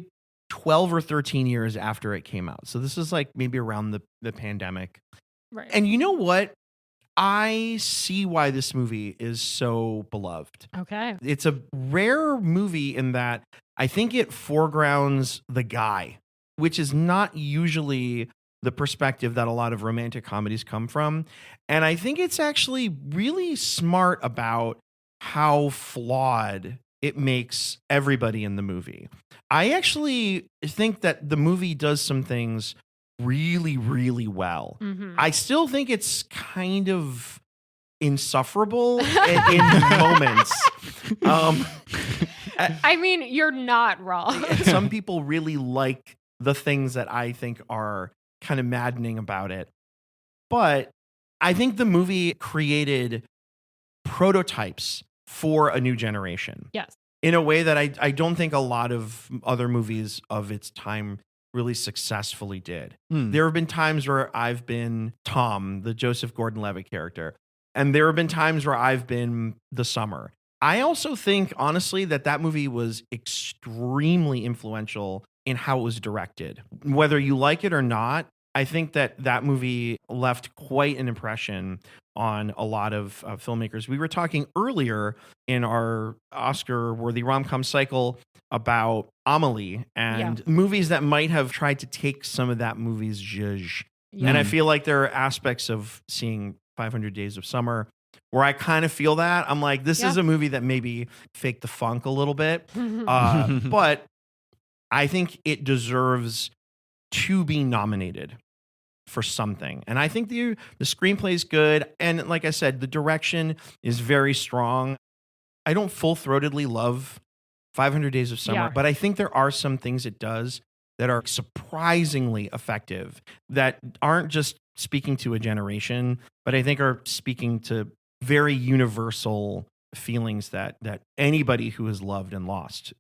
12 or 13 years after it came out. So this is like maybe around the pandemic. Right. And you know what? I see why this movie is so beloved. Okay. It's a rare movie in that I think it foregrounds the guy, which is not usually the perspective that a lot of romantic comedies come from. And I think it's actually really smart about how flawed it makes everybody in the movie. I actually think that the movie does some things really, really well. Mhm. I still think it's kind of insufferable in moments. I mean, you're not wrong. And some people really like the things that I think are kind of maddening about it. But I think the movie created prototypes for a new generation Yes. in a way that I don't think a lot of other movies of its time really successfully did. There have been times where I've been Tom, the Joseph Gordon-Levitt character, and there have been times where I've been the Summer. I also think, honestly, that movie was extremely influential in how it was directed. Whether you like it or not, I think that movie left quite an impression on a lot of filmmakers. We were talking earlier in our Oscar Worthy Rom Com cycle about Amelie and movies that might have tried to take some of that movie's zhuzh. Yeah. And I feel like there are aspects of seeing 500 Days of Summer where I kind of feel that. I'm like, this is a movie that maybe faked the funk a little bit. But I think it deserves to be nominated for something. And I think the screenplay is good. And like I said, the direction is very strong. I don't full-throatedly love 500 Days of Summer, but I think there are some things it does that are surprisingly effective that aren't just speaking to a generation, but I think are speaking to very universal feelings that anybody who has loved and lost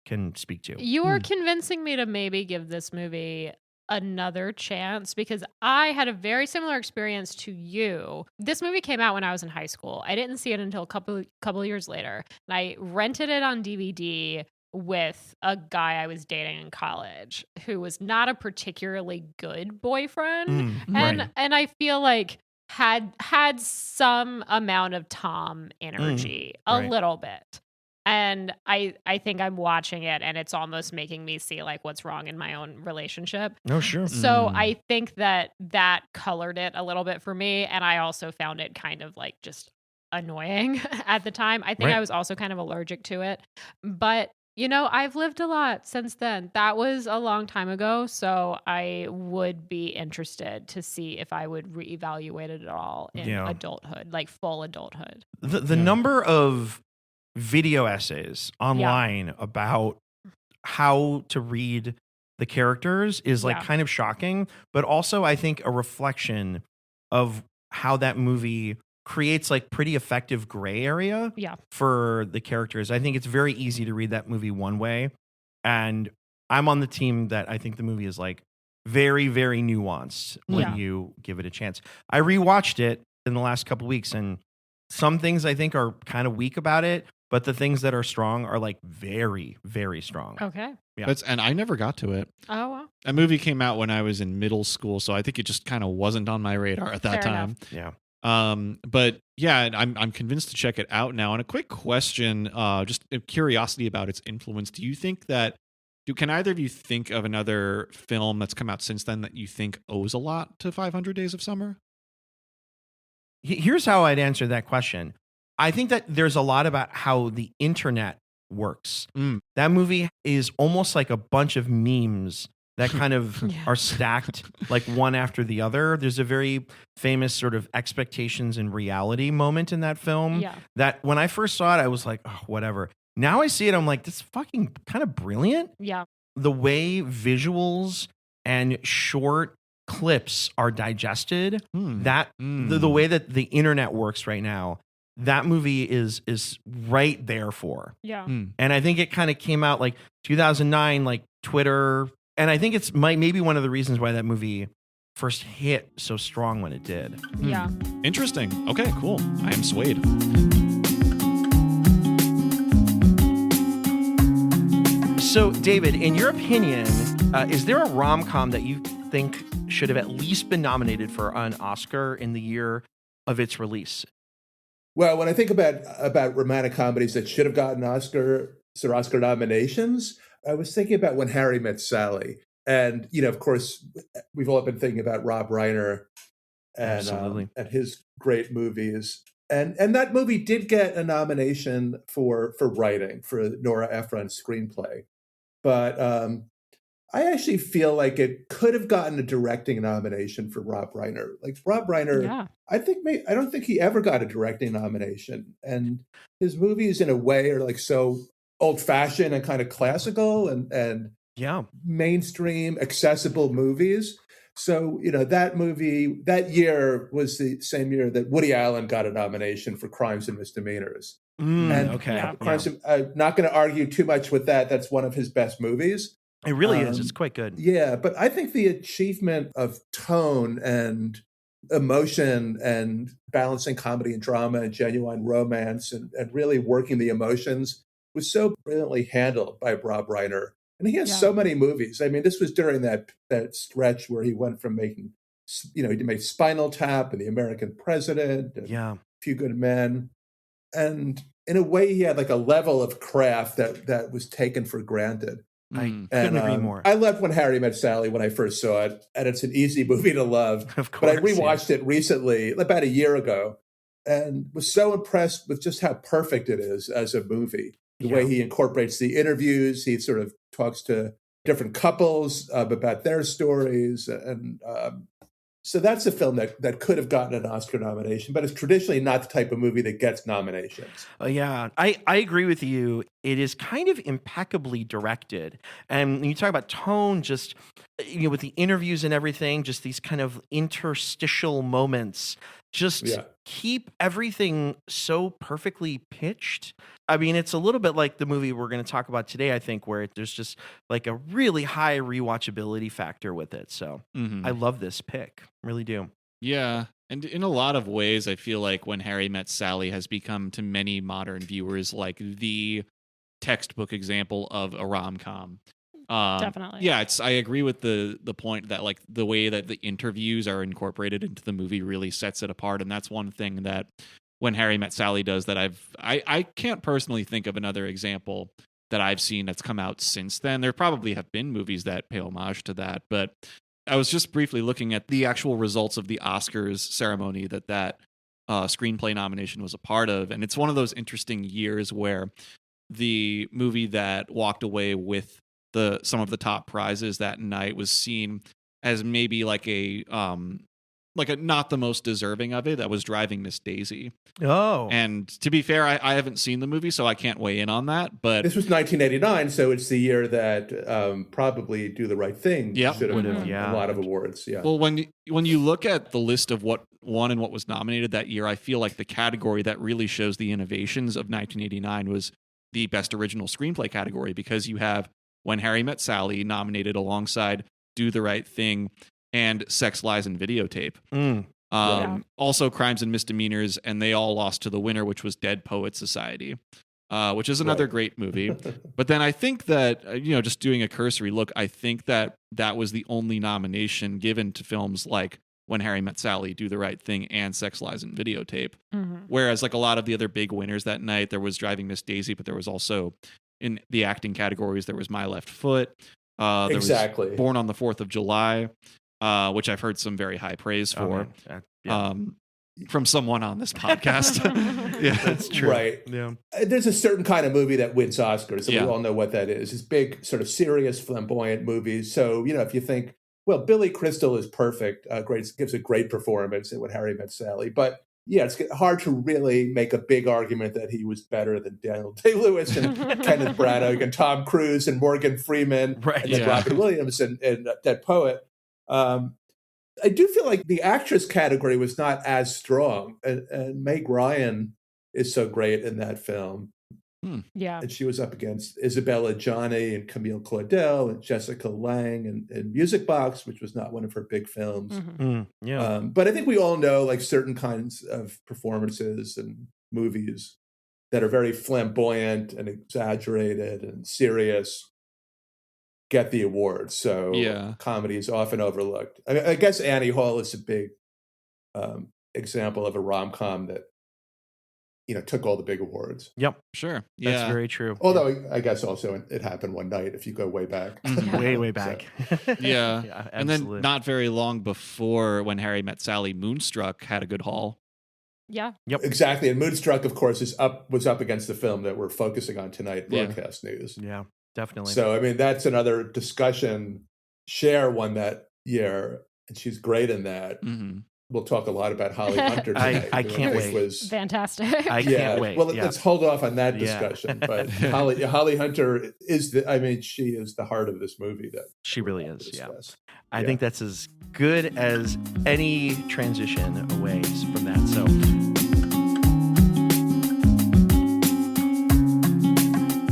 can speak to. You are convincing me to maybe give this movie another chance because I had a very similar experience to you. This movie came out when I was in high school. I didn't see it until a couple years later. And I rented it on DVD with a guy I was dating in college who was not a particularly good boyfriend. And I feel like had some amount of Tom energy, a little bit. And I think I'm watching it and it's almost making me see like what's wrong in my own relationship. Oh, sure. So I think that colored it a little bit for me. And I also found it kind of like just annoying at the time. I think I was also kind of allergic to it. But, you know, I've lived a lot since then. That was a long time ago. So I would be interested to see if I would reevaluate it at all in adulthood, like full adulthood. The number of video essays online about how to read the characters is like kind of shocking, but also I think a reflection of how that movie creates like pretty effective gray area for the characters. I think it's very easy to read that movie one way, and I'm on the team that I think the movie is like very, very nuanced when you give it a chance. I rewatched it in the last couple weeks, and some things I think are kind of weak about it, but the things that are strong are like very, very strong. Okay. Yeah. And I never got to it. Oh, wow. That movie came out when I was in middle school, so I think it just kind of wasn't on my radar at that Fair time. enough. Yeah. But yeah, I'm convinced to check it out now. And a quick question, just a curiosity about its influence. Do you think that can either of you think of another film that's come out since then that you think owes a lot to 500 Days of Summer? Here's how I'd answer that question. I think that there's a lot about how the internet works. That movie is almost like a bunch of memes that kind of are stacked like one after the other. There's a very famous sort of expectations and reality moment in that film that when I first saw it, I was like, oh, whatever. Now I see it, I'm like, this is fucking kind of brilliant. Yeah. The way visuals and short clips are digested, the way that the internet works right now, that movie is right there for. Yeah. And I think it kind of came out like 2009, like Twitter. And I think it's maybe one of the reasons why that movie first hit so strong when it did. Yeah. Interesting. Okay, cool. I am swayed. So, David, in your opinion, is there a rom-com that you think should have at least been nominated for an Oscar in the year of its release? Well, when I think about romantic comedies that should have gotten Oscar nominations, I was thinking about When Harry Met Sally. And, you know, of course, we've all been thinking about Rob Reiner and his great movies. And that movie did get a nomination for writing, for Nora Ephron's screenplay. But I actually feel like it could have gotten a directing nomination for Rob Reiner. Like Rob Reiner, I don't think he ever got a directing nomination. And his movies, in a way, are like so old-fashioned and kind of classical and mainstream, accessible movies. So, you know, that movie, that year was the same year that Woody Allen got a nomination for Crimes and Misdemeanors. I'm not going to argue too much with that. That's one of his best movies. It really is. It's quite good. Yeah, but I think the achievement of tone and emotion and balancing comedy and drama and genuine romance and really working the emotions was so brilliantly handled by Rob Reiner. And he has so many movies. I mean, this was during that stretch where he went from making, you know, he made Spinal Tap and The American President and A Few Good Men. And in a way, he had like a level of craft that was taken for granted. I couldn't agree more. I loved When Harry Met Sally when I first saw it, and it's an easy movie to love. Of course, but I rewatched it recently, about a year ago, and was so impressed with just how perfect it is as a movie. The way he incorporates the interviews, he sort of talks to different couples about their stories, and so that's a film that could have gotten an Oscar nomination, but it's traditionally not the type of movie that gets nominations. I agree with you. it is kind of impeccably directed. And when you talk about tone, just with the interviews and everything, just these kind of interstitial moments, just keep everything so perfectly pitched. I mean, it's a little bit like the movie we're going to talk about today, I think, where there's just like a really high rewatchability factor with it. So I love this pick, really do. Yeah. And in a lot of ways, I feel like When Harry Met Sally has become to many modern viewers like the textbook example of a rom-com. Definitely. Yeah, I agree with the point that like the way that the interviews are incorporated into the movie really sets it apart, and that's one thing that When Harry Met Sally does that I can't personally think of another example that I've seen that's come out since then. There probably have been movies that pay homage to that, but I was just briefly looking at the actual results of the Oscars ceremony that screenplay nomination was a part of, and it's one of those interesting years where the movie that walked away with some of the top prizes that night was seen as maybe like a not the most deserving of it. That was Driving Miss Daisy. Oh, and to be fair, I haven't seen the movie, so I can't weigh in on that. But this was 1989, so it's the year that probably Do the Right Thing should have won a lot of awards. Yeah. Well, when you look at the list of what won and what was nominated that year, I feel like the category that really shows the innovations of 1989 was the Best Original Screenplay category, because you have When Harry Met Sally nominated alongside Do the Right Thing and Sex, Lies, and Videotape. Also Crimes and Misdemeanors, and they all lost to the winner, which was Dead Poets Society, which is another great movie. But then I think that, just doing a cursory look, I think that was the only nomination given to films like When Harry Met Sally, Do the Right Thing, and Sex, Lies, and Videotape. Whereas like a lot of the other big winners that night, there was Driving Miss Daisy, but there was also in the acting categories, there was My Left Foot. There was Born on the 4th of July, which I've heard some very high praise for from someone on this podcast. Yeah, that's true. Right. Yeah. There's a certain kind of movie that wins Oscars, and we all know what that is. It's big, sort of serious, flamboyant movies. So, if you think, well, Billy Crystal is perfect, gives a great performance in When Harry Met Sally, but it's hard to really make a big argument that he was better than Daniel Day-Lewis and Kenneth Branagh and Tom Cruise and Morgan Freeman and then Robin Williams and Dead Poet. I do feel like the actress category was not as strong, and Meg Ryan is so great in that film. Yeah. And she was up against Isabella Gianni and Camille Claudel and Jessica Lange and Music Box, which was not one of her big films. But I think we all know like certain kinds of performances and movies that are very flamboyant and exaggerated and serious get the award. So comedy is often overlooked. I guess Annie Hall is a big example of a rom-com that took all the big awards. Yep. Sure. That's very true. Although I guess also it happened one night if you go way back. Way back. So. And then not very long before When Harry Met Sally, Moonstruck had a good haul. Yeah. Yep. Exactly. And Moonstruck, of course, was up against the film that we're focusing on tonight, Broadcast News. Yeah, definitely. So, I mean, that's another discussion. Cher won that year, and she's great in that. We'll talk a lot about Holly Hunter tonight. I can't wait. Fantastic. I can't wait. Well, let's hold off on that discussion. But Holly Hunter she is the heart of this movie. That she really is. Yeah. I think that's as good as any transition away from that.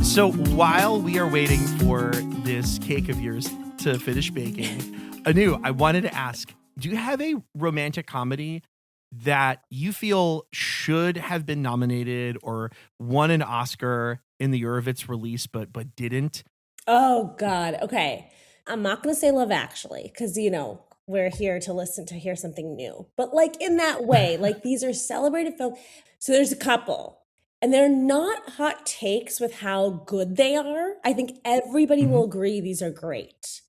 So while we are waiting for this cake of yours to finish baking, Anu, I wanted to ask, do you have a romantic comedy that you feel should have been nominated or won an Oscar in the year of its release, but didn't? Oh, God. Okay. I'm not going to say Love Actually, because, we're here to hear something new. But like in that way, like these are celebrated films. So there's a couple, and they're not hot takes with how good they are. I think everybody will agree these are great.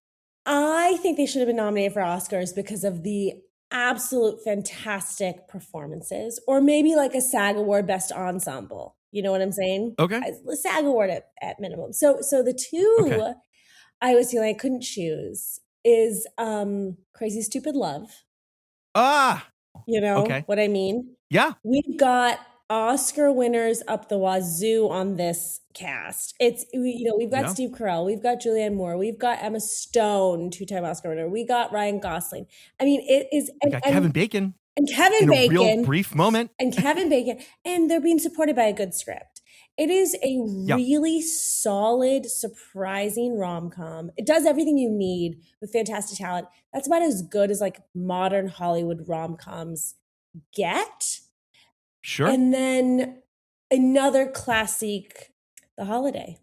I think they should have been nominated for Oscars because of the absolute fantastic performances, or maybe like a SAG Award Best Ensemble. You know what I'm saying? Okay. A SAG Award at minimum. So the two I was feeling I couldn't choose is Crazy Stupid Love. What I mean? Yeah. We've got Oscar winners up the wazoo on this cast. It's, we've got Yeah. Steve Carell, we've got Julianne Moore, we've got Emma Stone, 2-time Oscar winner, we got Ryan Gosling. I mean, it is, We got Kevin Bacon and Kevin in a Bacon, real brief moment. and Kevin Bacon, and they're being supported by a good script. It is a really solid, surprising rom-com. It does everything you need with fantastic talent. That's about as good as like modern Hollywood rom-coms get. Sure. And then another classic, The Holiday.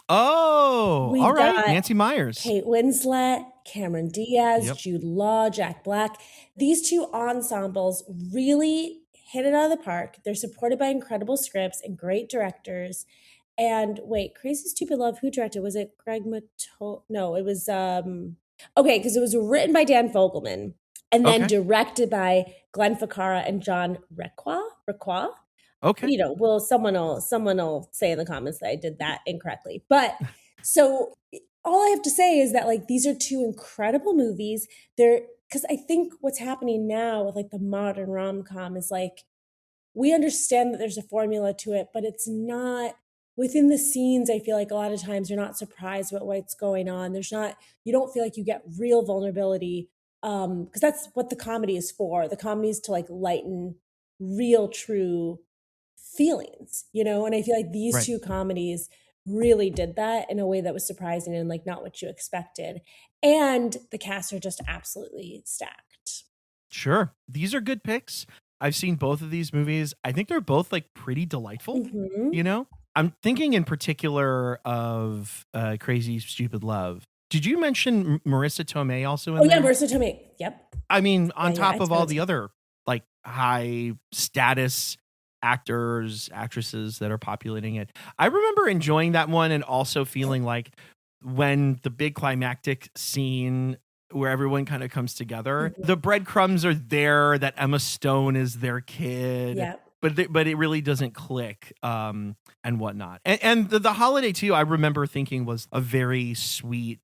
Oh, We've all right. got Nancy Myers. Kate Winslet, Cameron Diaz, Yep. Jude Law, Jack Black. These two ensembles really hit it out of the park. They're supported by incredible scripts and great directors. And wait, Crazy Stupid Love, who directed? Was it Greg Mato? No, it was okay, because it was written by Dan Fogelman and then directed by Glenn Ficarra and John Requa. Okay. Someone will say in the comments that I did that incorrectly. But so all I have to say is that like these are two incredible movies. Because I think what's happening now with like the modern rom-com is like we understand that there's a formula to it, but it's not within the scenes. I feel like a lot of times you're not surprised about what's going on. You don't feel like you get real vulnerability because that's what the comedy is for. The comedy is to like lighten real, true feelings, and I feel like these two comedies really did that in a way that was surprising and like not what you expected. And the casts are just absolutely stacked. Sure. These are good picks. I've seen both of these movies. I think they're both like pretty delightful, I'm thinking in particular of Crazy Stupid Love. Did you mention Marissa Tomei also in there? Oh yeah, Marissa Tomei. Yep. I mean, on top of all the other like high status actors, actresses that are populating it. I remember enjoying that one and also feeling like when the big climactic scene where everyone kind of comes together, the breadcrumbs are there that Emma Stone is their kid. Yeah. But it really doesn't click and whatnot. And the Holiday too, I remember thinking was a very sweet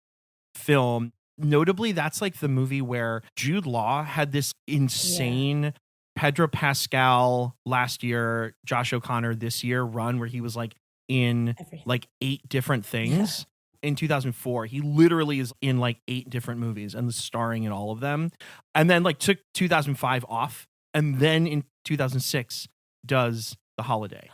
film. Notably, that's like the movie where Jude Law had this insane Pedro Pascal last year, Josh O'Connor this year run where he was like in like 8 different things. In 2004, he literally is in like 8 different movies and starring in all of them. And then like took 2005 off. And then in 2006 does The Holiday.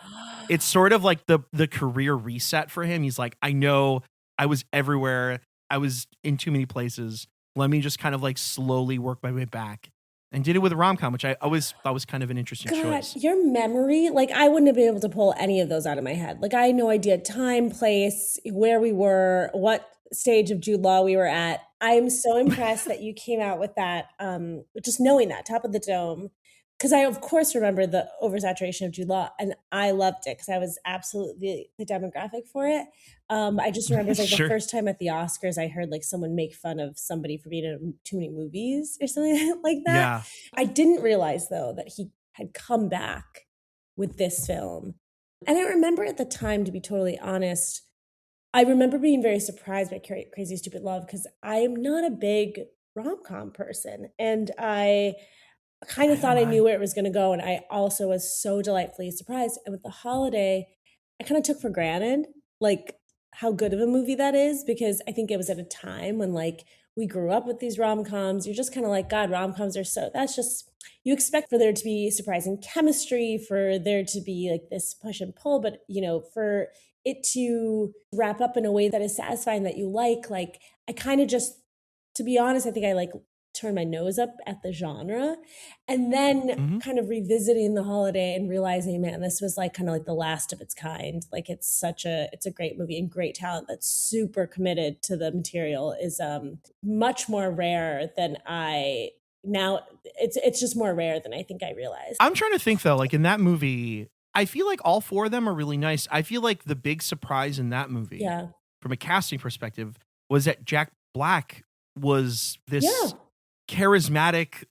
It's sort of like the career reset for him. He's like, I know I was everywhere. I was in too many places. Let me just kind of like slowly work my way back. And did it with a rom-com, which I always thought was kind of an interesting choice. Your memory, like I wouldn't have been able to pull any of those out of my head. Like I had no idea time, place, where we were, what stage of Jude Law we were at. I am so impressed that you came out with that, just knowing that, top of the dome. Because I, of course, remember the oversaturation of Jude Law, and I loved it because I was absolutely the demographic for it. I just remember like the first time at the Oscars, I heard like someone make fun of somebody for being in too many movies or something like that. Yeah. I didn't realize though that he had come back with this film. And I remember at the time, to be totally honest, I remember being very surprised by Crazy Stupid Love because I am not a big rom-com person. And I kind of thought I knew where it was going to go. And I also was so delightfully surprised. And with The Holiday, I kind of took for granted, like, how good of a movie that is, because I think it was at a time when, like, we grew up with these rom-coms. You're just kind of like, God, rom-coms are so, that's just, you expect for there to be surprising chemistry, for there to be, like, this push and pull, but, for it to wrap up in a way that is satisfying, that you like, I kind of just, to be honest, I think I, turn my nose up at the genre, and then kind of revisiting The Holiday and realizing, man, this was kind of the last of its kind. Like it's a great movie and great talent that's super committed to the material is much more rare than it's just more rare than I think I realized. I'm trying to think though, like in that movie, I feel like all 4 of them are really nice. I feel like the big surprise in that movie, from a casting perspective, was that Jack Black was this charismatic,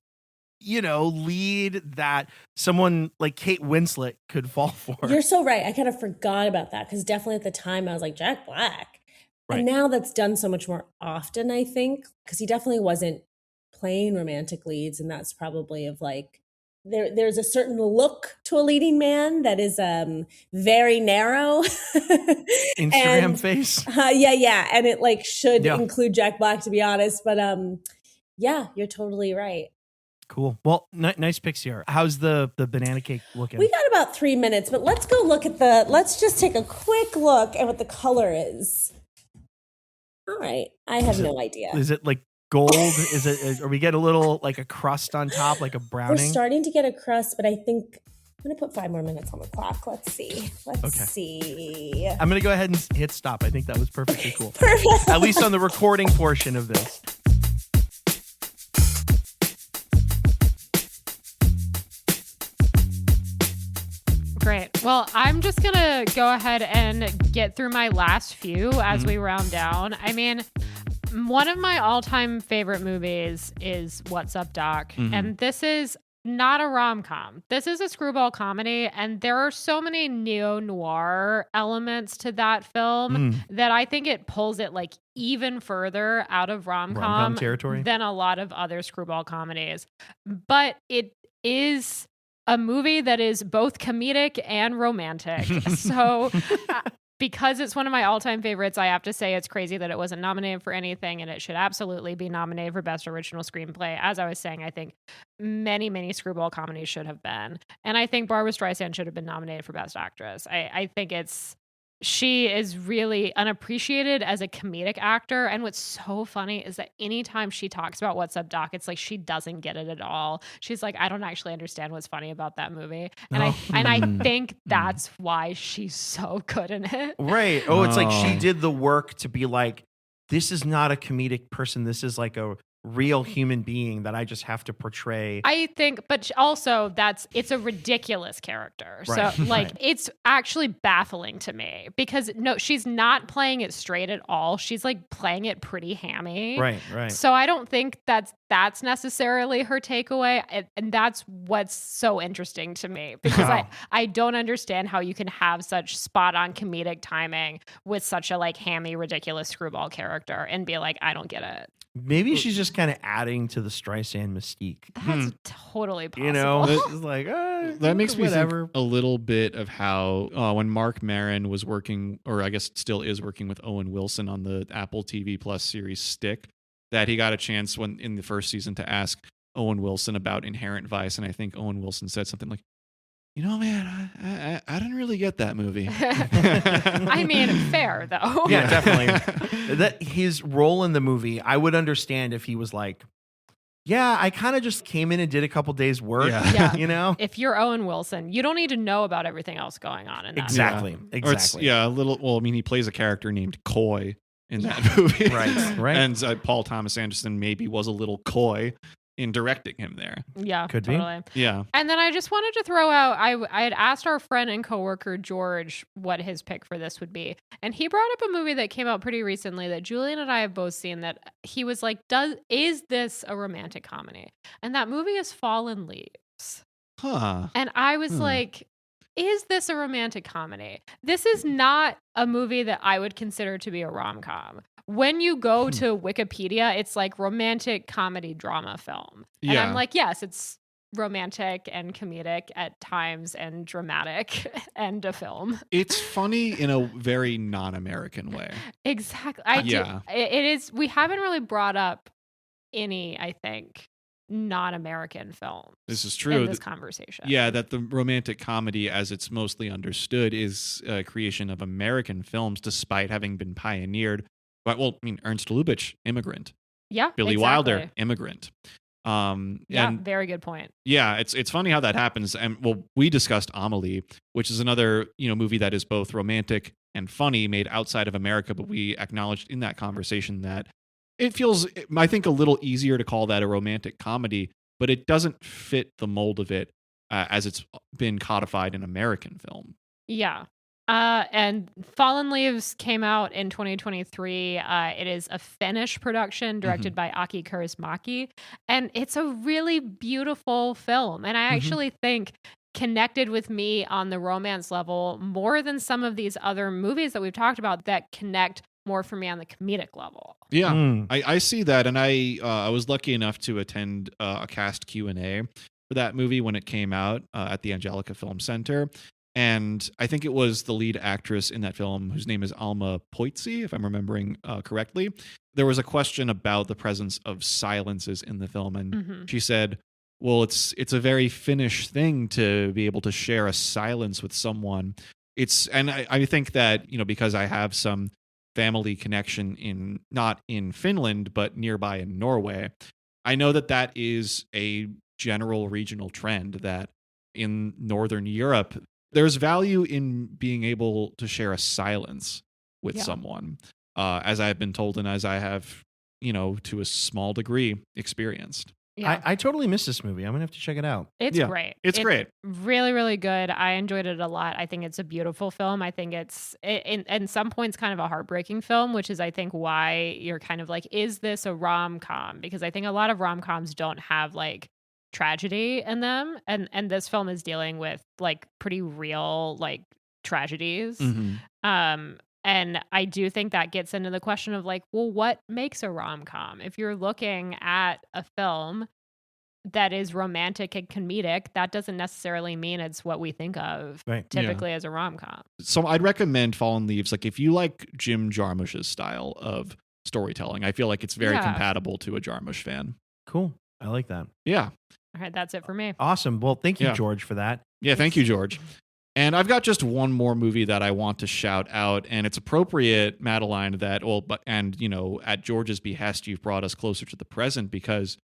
lead that someone like Kate Winslet could fall for. You're so right. I kind of forgot about that because definitely at the time I was like, Jack Black. Right. And now that's done so much more often, I think, because he definitely wasn't playing romantic leads. And that's probably of there's a certain look to a leading man that is very narrow. Instagram face. Yeah. And it like should Yeah. include Jack Black, to be honest. But yeah, you're totally right. Cool. Well, nice picks here. How's the banana cake looking? We got about 3 minutes, but let's go look at let's just take a quick look at what the color is. All right. I have no idea. Is it like gold? Is it? Or we get a little like a crust on top, like a browning? We're starting to get a crust, but I think I'm going to put 5 more minutes on the clock. Let's see. Let's see. I'm going to go ahead and hit stop. I think that was perfectly cool. Perfect. At least on the recording portion of this. Great. Well, I'm just going to go ahead and get through my last few as we round down. I mean, one of my all-time favorite movies is What's Up, Doc? And this is not a rom-com. This is a screwball comedy, and there are so many neo-noir elements to that film that I think it pulls it like even further out of rom-com territory than a lot of other screwball comedies. But it is a movie that is both comedic and romantic. So because it's one of my all-time favorites, I have to say it's crazy that it wasn't nominated for anything, and it should absolutely be nominated for Best Original Screenplay. As I was saying, I think many screwball comedies should have been. And I think Barbra Streisand should have been nominated for Best Actress. I think she is really unappreciated as a comedic actor. And what's so funny is that anytime she talks about What's Up, Doc, it's like she doesn't get it at all. She's like, I don't actually understand what's funny about that movie. And I think that's why she's so good in it. Right. Oh, it's like she did the work to be like, this is not a comedic person. This is like a real human being that I just have to portray. I think, but also it's a ridiculous character. Right, So like, right. it's actually baffling to me because no, she's not playing it straight at all. She's like playing it pretty hammy. Right. So I don't think that's necessarily her takeaway. And that's what's so interesting to me because Wow. I don't understand how you can have such spot on comedic timing with such a like hammy, ridiculous screwball character and be like, I don't get it. Maybe she's just kind of adding to the Streisand mystique. That's totally possible. You know, it's like That makes me whatever. think a little bit of how when Mark Maron was working, or I guess still is working with Owen Wilson on the Apple TV Plus series Stick, that he got a chance when in the first season to ask Owen Wilson about Inherent Vice, and I think Owen Wilson said something like, "You know, man, I didn't really get that movie." I mean, fair though. Yeah, definitely. That his role in the movie, I would understand if he was like, yeah, I kind of just came in and did a couple days work. Yeah. You know? If you're Owen Wilson, you don't need to know about everything else going on in that. Exactly. movie. Or it's, a little. Well, I mean, he plays a character named Coy in that movie, Right. And Paul Thomas Anderson maybe was a little coy in directing him there. Yeah, Could be. totally. Yeah. And then I just wanted to throw out, I had asked our friend and coworker George what his pick for this would be. And he brought up a movie that came out pretty recently that Julian and I have both seen that he was like, is this a romantic comedy? And that movie is Fallen Leaves. Huh. And I was like, is this a romantic comedy? This is not a movie that I would consider to be a rom-com. When you go to Wikipedia, it's like romantic comedy drama film. And Yeah. I'm like, yes, it's romantic and comedic at times and dramatic and a film. It's funny in a very non-American way. Exactly. It is. We haven't really brought up any, I think, non-American films. This is true. In this conversation. Yeah, that the romantic comedy, as it's mostly understood, is a creation of American films, despite having been pioneered by, Ernst Lubitsch, immigrant. Yeah. Billy exactly. Wilder, immigrant. Yeah, And very good point. yeah, it's funny how that happens. And we discussed Amelie, which is another movie that is both romantic and funny, made outside of America. But we acknowledged in that conversation that it feels, I think, a little easier to call that a romantic comedy, but it doesn't fit the mold of it as it's been codified in American film. Yeah. And Fallen Leaves came out in 2023. It is a Finnish production directed by Aki Kaurismäki, and it's a really beautiful film. And I actually think connected with me on the romance level more than some of these other movies that we've talked about that connect more for me on the comedic level. Yeah, I see that, and I was lucky enough to attend a cast Q&A for that movie when it came out at the Angelica Film Center. And I think it was the lead actress in that film, whose name is Alma Poitsi, if I'm remembering correctly. There was a question about the presence of silences in the film, and she said, well, it's a very Finnish thing to be able to share a silence with someone. I think that, because I have some family connection not in Finland, but nearby in Norway, I know that is a general regional trend that in Northern Europe, there's value in being able to share a silence with someone, as I've been told and as I have, to a small degree experienced. Yeah. I totally missed this movie. I'm going to have to check it out. It's great. It's great. Really, really good. I enjoyed it a lot. I think it's a beautiful film. I think it's, in some points, kind of a heartbreaking film, which is, I think, why you're kind of like, is this a rom-com? Because I think a lot of rom-coms don't have, like, tragedy in them. And this film is dealing with, like, pretty real, like, tragedies. And I do think that gets into the question of like, well, what makes a rom-com? If you're looking at a film that is romantic and comedic, that doesn't necessarily mean it's what we think of typically as a rom-com. So I'd recommend Fallen Leaves. Like if you like Jim Jarmusch's style of storytelling, I feel like it's very compatible to a Jarmusch fan. Cool. I like that. Yeah. All right. That's it for me. Awesome. Well, thank you, George, for that. Yeah. Thank you, George. And I've got just one more movie that I want to shout out, and it's appropriate, Madeline, at George's behest, you've brought us closer to the present because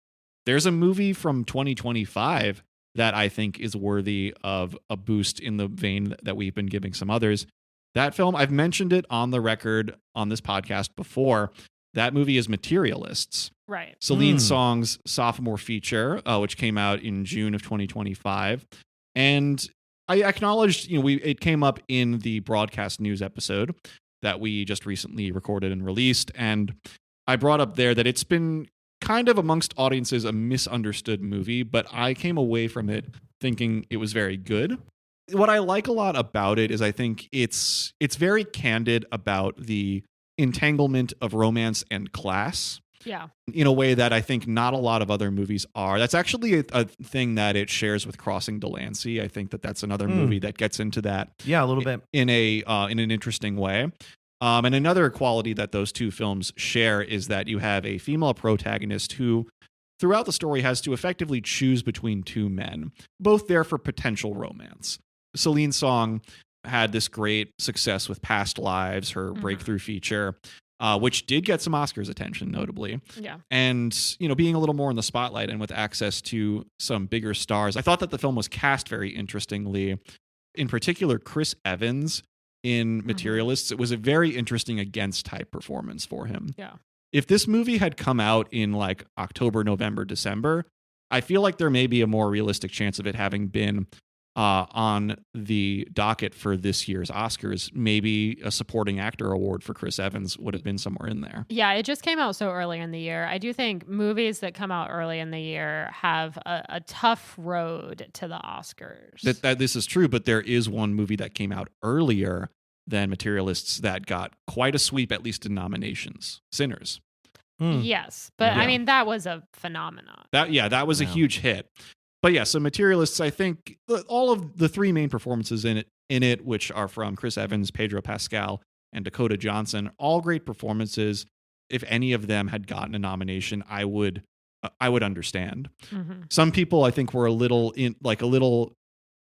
there's a movie from 2025 that I think is worthy of a boost in the vein that we've been giving some others. That film, I've mentioned it on the record on this podcast before. That movie is Materialists. Right. Celine Song's sophomore feature, which came out in June of 2025. And I acknowledged, it came up in the broadcast news episode that we just recently recorded and released. And I brought up there that it's been kind of amongst audiences a misunderstood movie, but I came away from it thinking it was very good. What I like a lot about it is I think it's very candid about the entanglement of romance and class. Yeah. In a way that I think not a lot of other movies are. That's actually a thing that it shares with Crossing Delancey. I think that's another movie that gets into that. Yeah, a little bit. In an interesting way. And another quality that those two films share is that you have a female protagonist who, throughout the story, has to effectively choose between two men, both there for potential romance. Celine Song had this great success with Past Lives, her breakthrough feature. Which did get some Oscars attention, notably. Yeah. And, being a little more in the spotlight and with access to some bigger stars, I thought that the film was cast very interestingly. In particular, Chris Evans in Materialists, it was a very interesting against-type performance for him. Yeah. If this movie had come out in like October, November, December, I feel like there may be a more realistic chance of it having been on the docket for this year's Oscars. Maybe a supporting actor award for Chris Evans would have been somewhere in there. Yeah, it just came out so early in the year. I do think movies that come out early in the year have a tough road to the Oscars. That this is true, but there is one movie that came out earlier than Materialists that got quite a sweep, at least in nominations. Sinners. Yes, but I mean, that was a phenomenon. That was a huge hit. But yeah, so Materialists, I think all of the three main performances in it, which are from Chris Evans, Pedro Pascal, and Dakota Johnson, all great performances. If any of them had gotten a nomination, I would understand. Some people, I think, were a little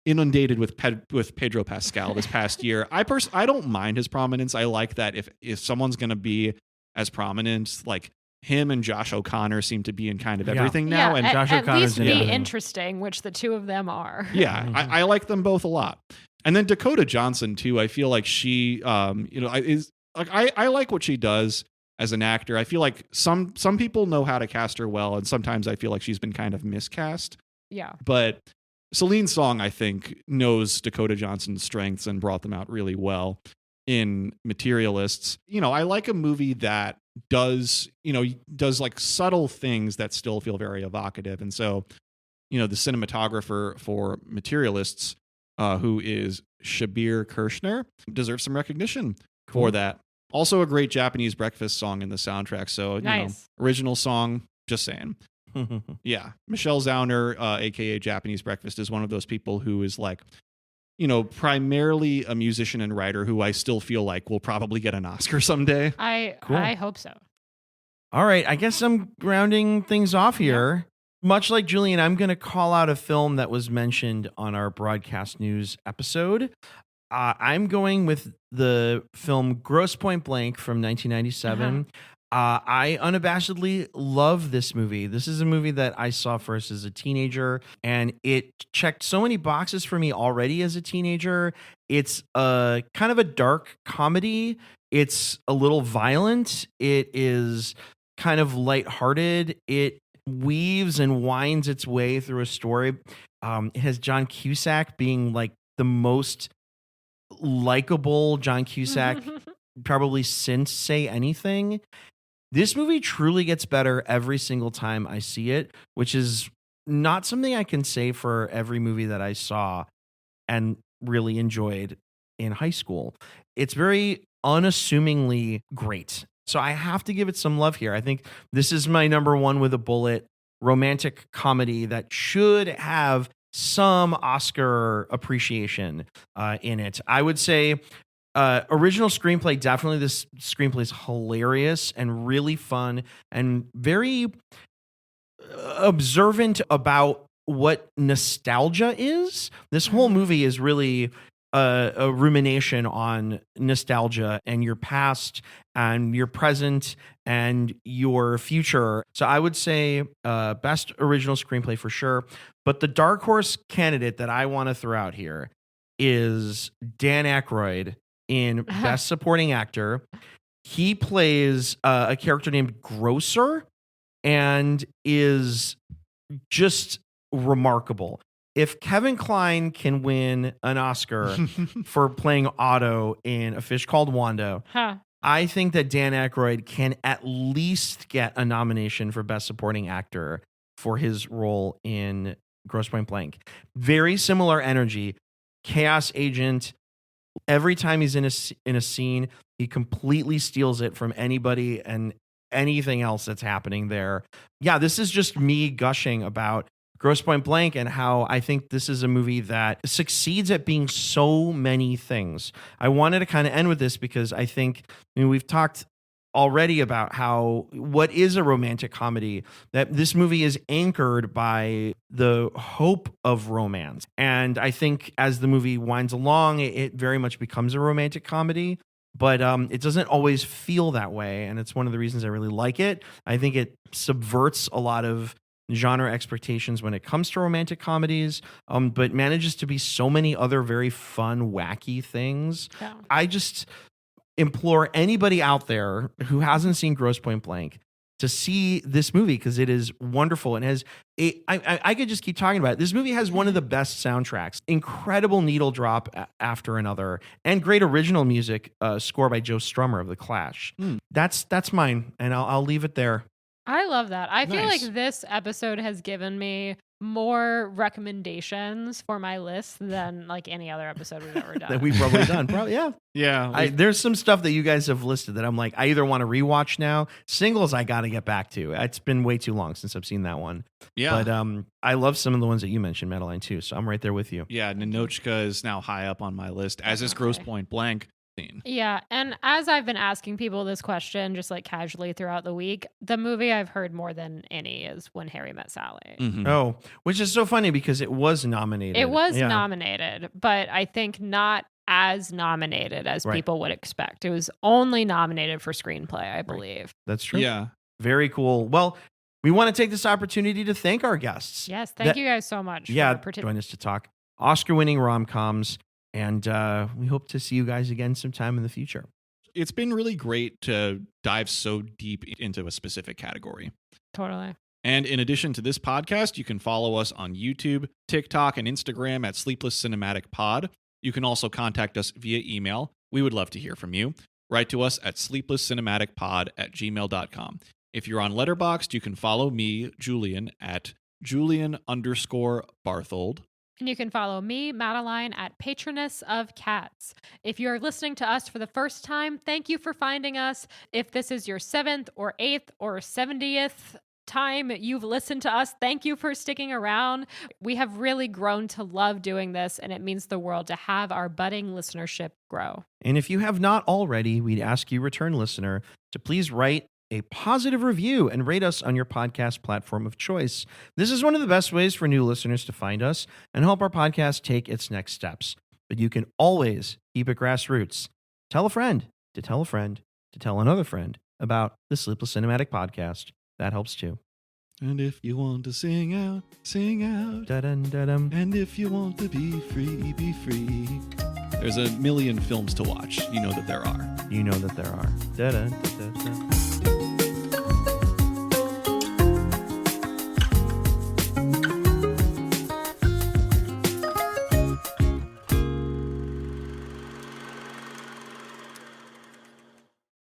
inundated with Pedro Pascal this past year. I don't mind his prominence. I like that if someone's going to be as prominent, like him and Josh O'Connor seem to be in kind of everything now. And Josh O'Connor's at least be interesting, which the two of them are. Yeah, I like them both a lot. And then Dakota Johnson too. I feel like she, is like I like what she does as an actor. I feel like some people know how to cast her well, and sometimes I feel like she's been kind of miscast. Yeah, but Celine Song, I think, knows Dakota Johnson's strengths and brought them out really well in Materialists. I like a movie that does like subtle things that still feel very evocative. And so, the cinematographer for Materialists, who is Shabir Kirshner, deserves some recognition for that. Also a great Japanese breakfast song in the soundtrack. So, nice. Original song, just saying. Yeah. Michelle Zauner, aka Japanese Breakfast, is one of those people who is like, primarily a musician and writer who I still feel like will probably get an Oscar someday. I hope so. All right, I guess I'm rounding things off here. Much like Julian, I'm going to call out a film that was mentioned on our broadcast news episode. I'm going with the film Grosse Pointe Blank from 1997. I unabashedly love this movie. This is a movie that I saw first as a teenager, and it checked so many boxes for me already as a teenager. It's a kind of a dark comedy. It's a little violent. It is kind of lighthearted. It weaves and winds its way through a story. It has John Cusack being like the most likable John Cusack probably since Say Anything. This movie truly gets better every single time I see it, which is not something I can say for every movie that I saw and really enjoyed in high school. It's very unassumingly great. So I have to give it some love here. I think this is my number one with a bullet romantic comedy that should have some Oscar appreciation in it. I would say original screenplay, definitely this screenplay is hilarious and really fun and very observant about what nostalgia is. This whole movie is really a rumination on nostalgia and your past and your present and your future. So I would say best original screenplay for sure. But the dark horse candidate that I want to throw out here is Dan Aykroyd in Best Supporting Actor. He plays a character named Grocer and is just remarkable. If Kevin Kline can win an Oscar for playing Otto in A Fish Called Wanda, I think that Dan Aykroyd can at least get a nomination for Best Supporting Actor for his role in Grosse Pointe Blank. Very similar energy, chaos agent. Every time he's in a scene, he completely steals it from anybody and anything else that's happening there. Yeah, this is just me gushing about Grosse Pointe Blank and how I think this is a movie that succeeds at being so many things. I wanted to kind of end with this because I think we've talked already about how what is a romantic comedy, that this movie is anchored by the hope of romance. And I think as the movie winds along, it very much becomes a romantic comedy. But it doesn't always feel that way. And it's one of the reasons I really like it. I think it subverts a lot of genre expectations when it comes to romantic comedies, but manages to be so many other very fun, wacky things. Yeah. I just implore anybody out there who hasn't seen Grosse Pointe Blank to see this movie because it is wonderful and has I could just keep talking about it. This movie has one of the best soundtracks, incredible needle drop after another, and great original music score by Joe Strummer of The Clash. That's mine, and I'll leave it there. I love that. I feel like this episode has given me more recommendations for my list than like any other episode we've ever done. That we've probably done. Probably, yeah. Yeah. There's some stuff that you guys have listed that I'm like, I either want to rewatch now. Singles, I got to get back to. It's been way too long since I've seen that one. Yeah. But I love some of the ones that you mentioned, Madeline, too. So I'm right there with you. Yeah. Ninochka is now high up on my list, as is Grosse Pointe Blank. Yeah, and as I've been asking people this question just like casually throughout the week, the movie I've heard more than any is When Harry Met Sally. Mm-hmm. Oh, which is so funny because it was nominated. It was nominated, but I think not as nominated as people would expect. It was only nominated for screenplay, I believe. Right. That's true. Yeah. Very cool. Well, we want to take this opportunity to thank our guests. Yes, thank you guys so much. Join us to talk Oscar-winning rom-coms. And we hope to see you guys again sometime in the future. It's been really great to dive so deep into a specific category. Totally. And in addition to this podcast, you can follow us on YouTube, TikTok, and Instagram at Sleepless Cinematic Pod. You can also contact us via email. We would love to hear from you. Write to us at sleeplesscinematicpod@gmail.com. If you're on Letterboxd, you can follow me, Julian, at Julian_Barthold. And you can follow me, Madeline, at Patroness of Cats. If you're listening to us for the first time, thank you for finding us. If this is your 7th or 8th or 70th time you've listened to us. Thank you for sticking around. We have really grown to love doing this, and it means the world to have our budding listenership grow. And if you have not already, we'd ask you, return listener, to please write a positive review and rate us on your podcast platform of choice. This is one of the best ways for new listeners to find us and help our podcast take its next steps. But you can always keep it grassroots. Tell a friend to tell a friend to tell another friend about the Sleepless Cinematic Podcast. That helps too. And if you want to sing out, sing out. Da-dun, da-dum. And if you want to be free, be free. There's a million films to watch. You know that there are. You know that there are. Da-dun, da-dun, da-dun.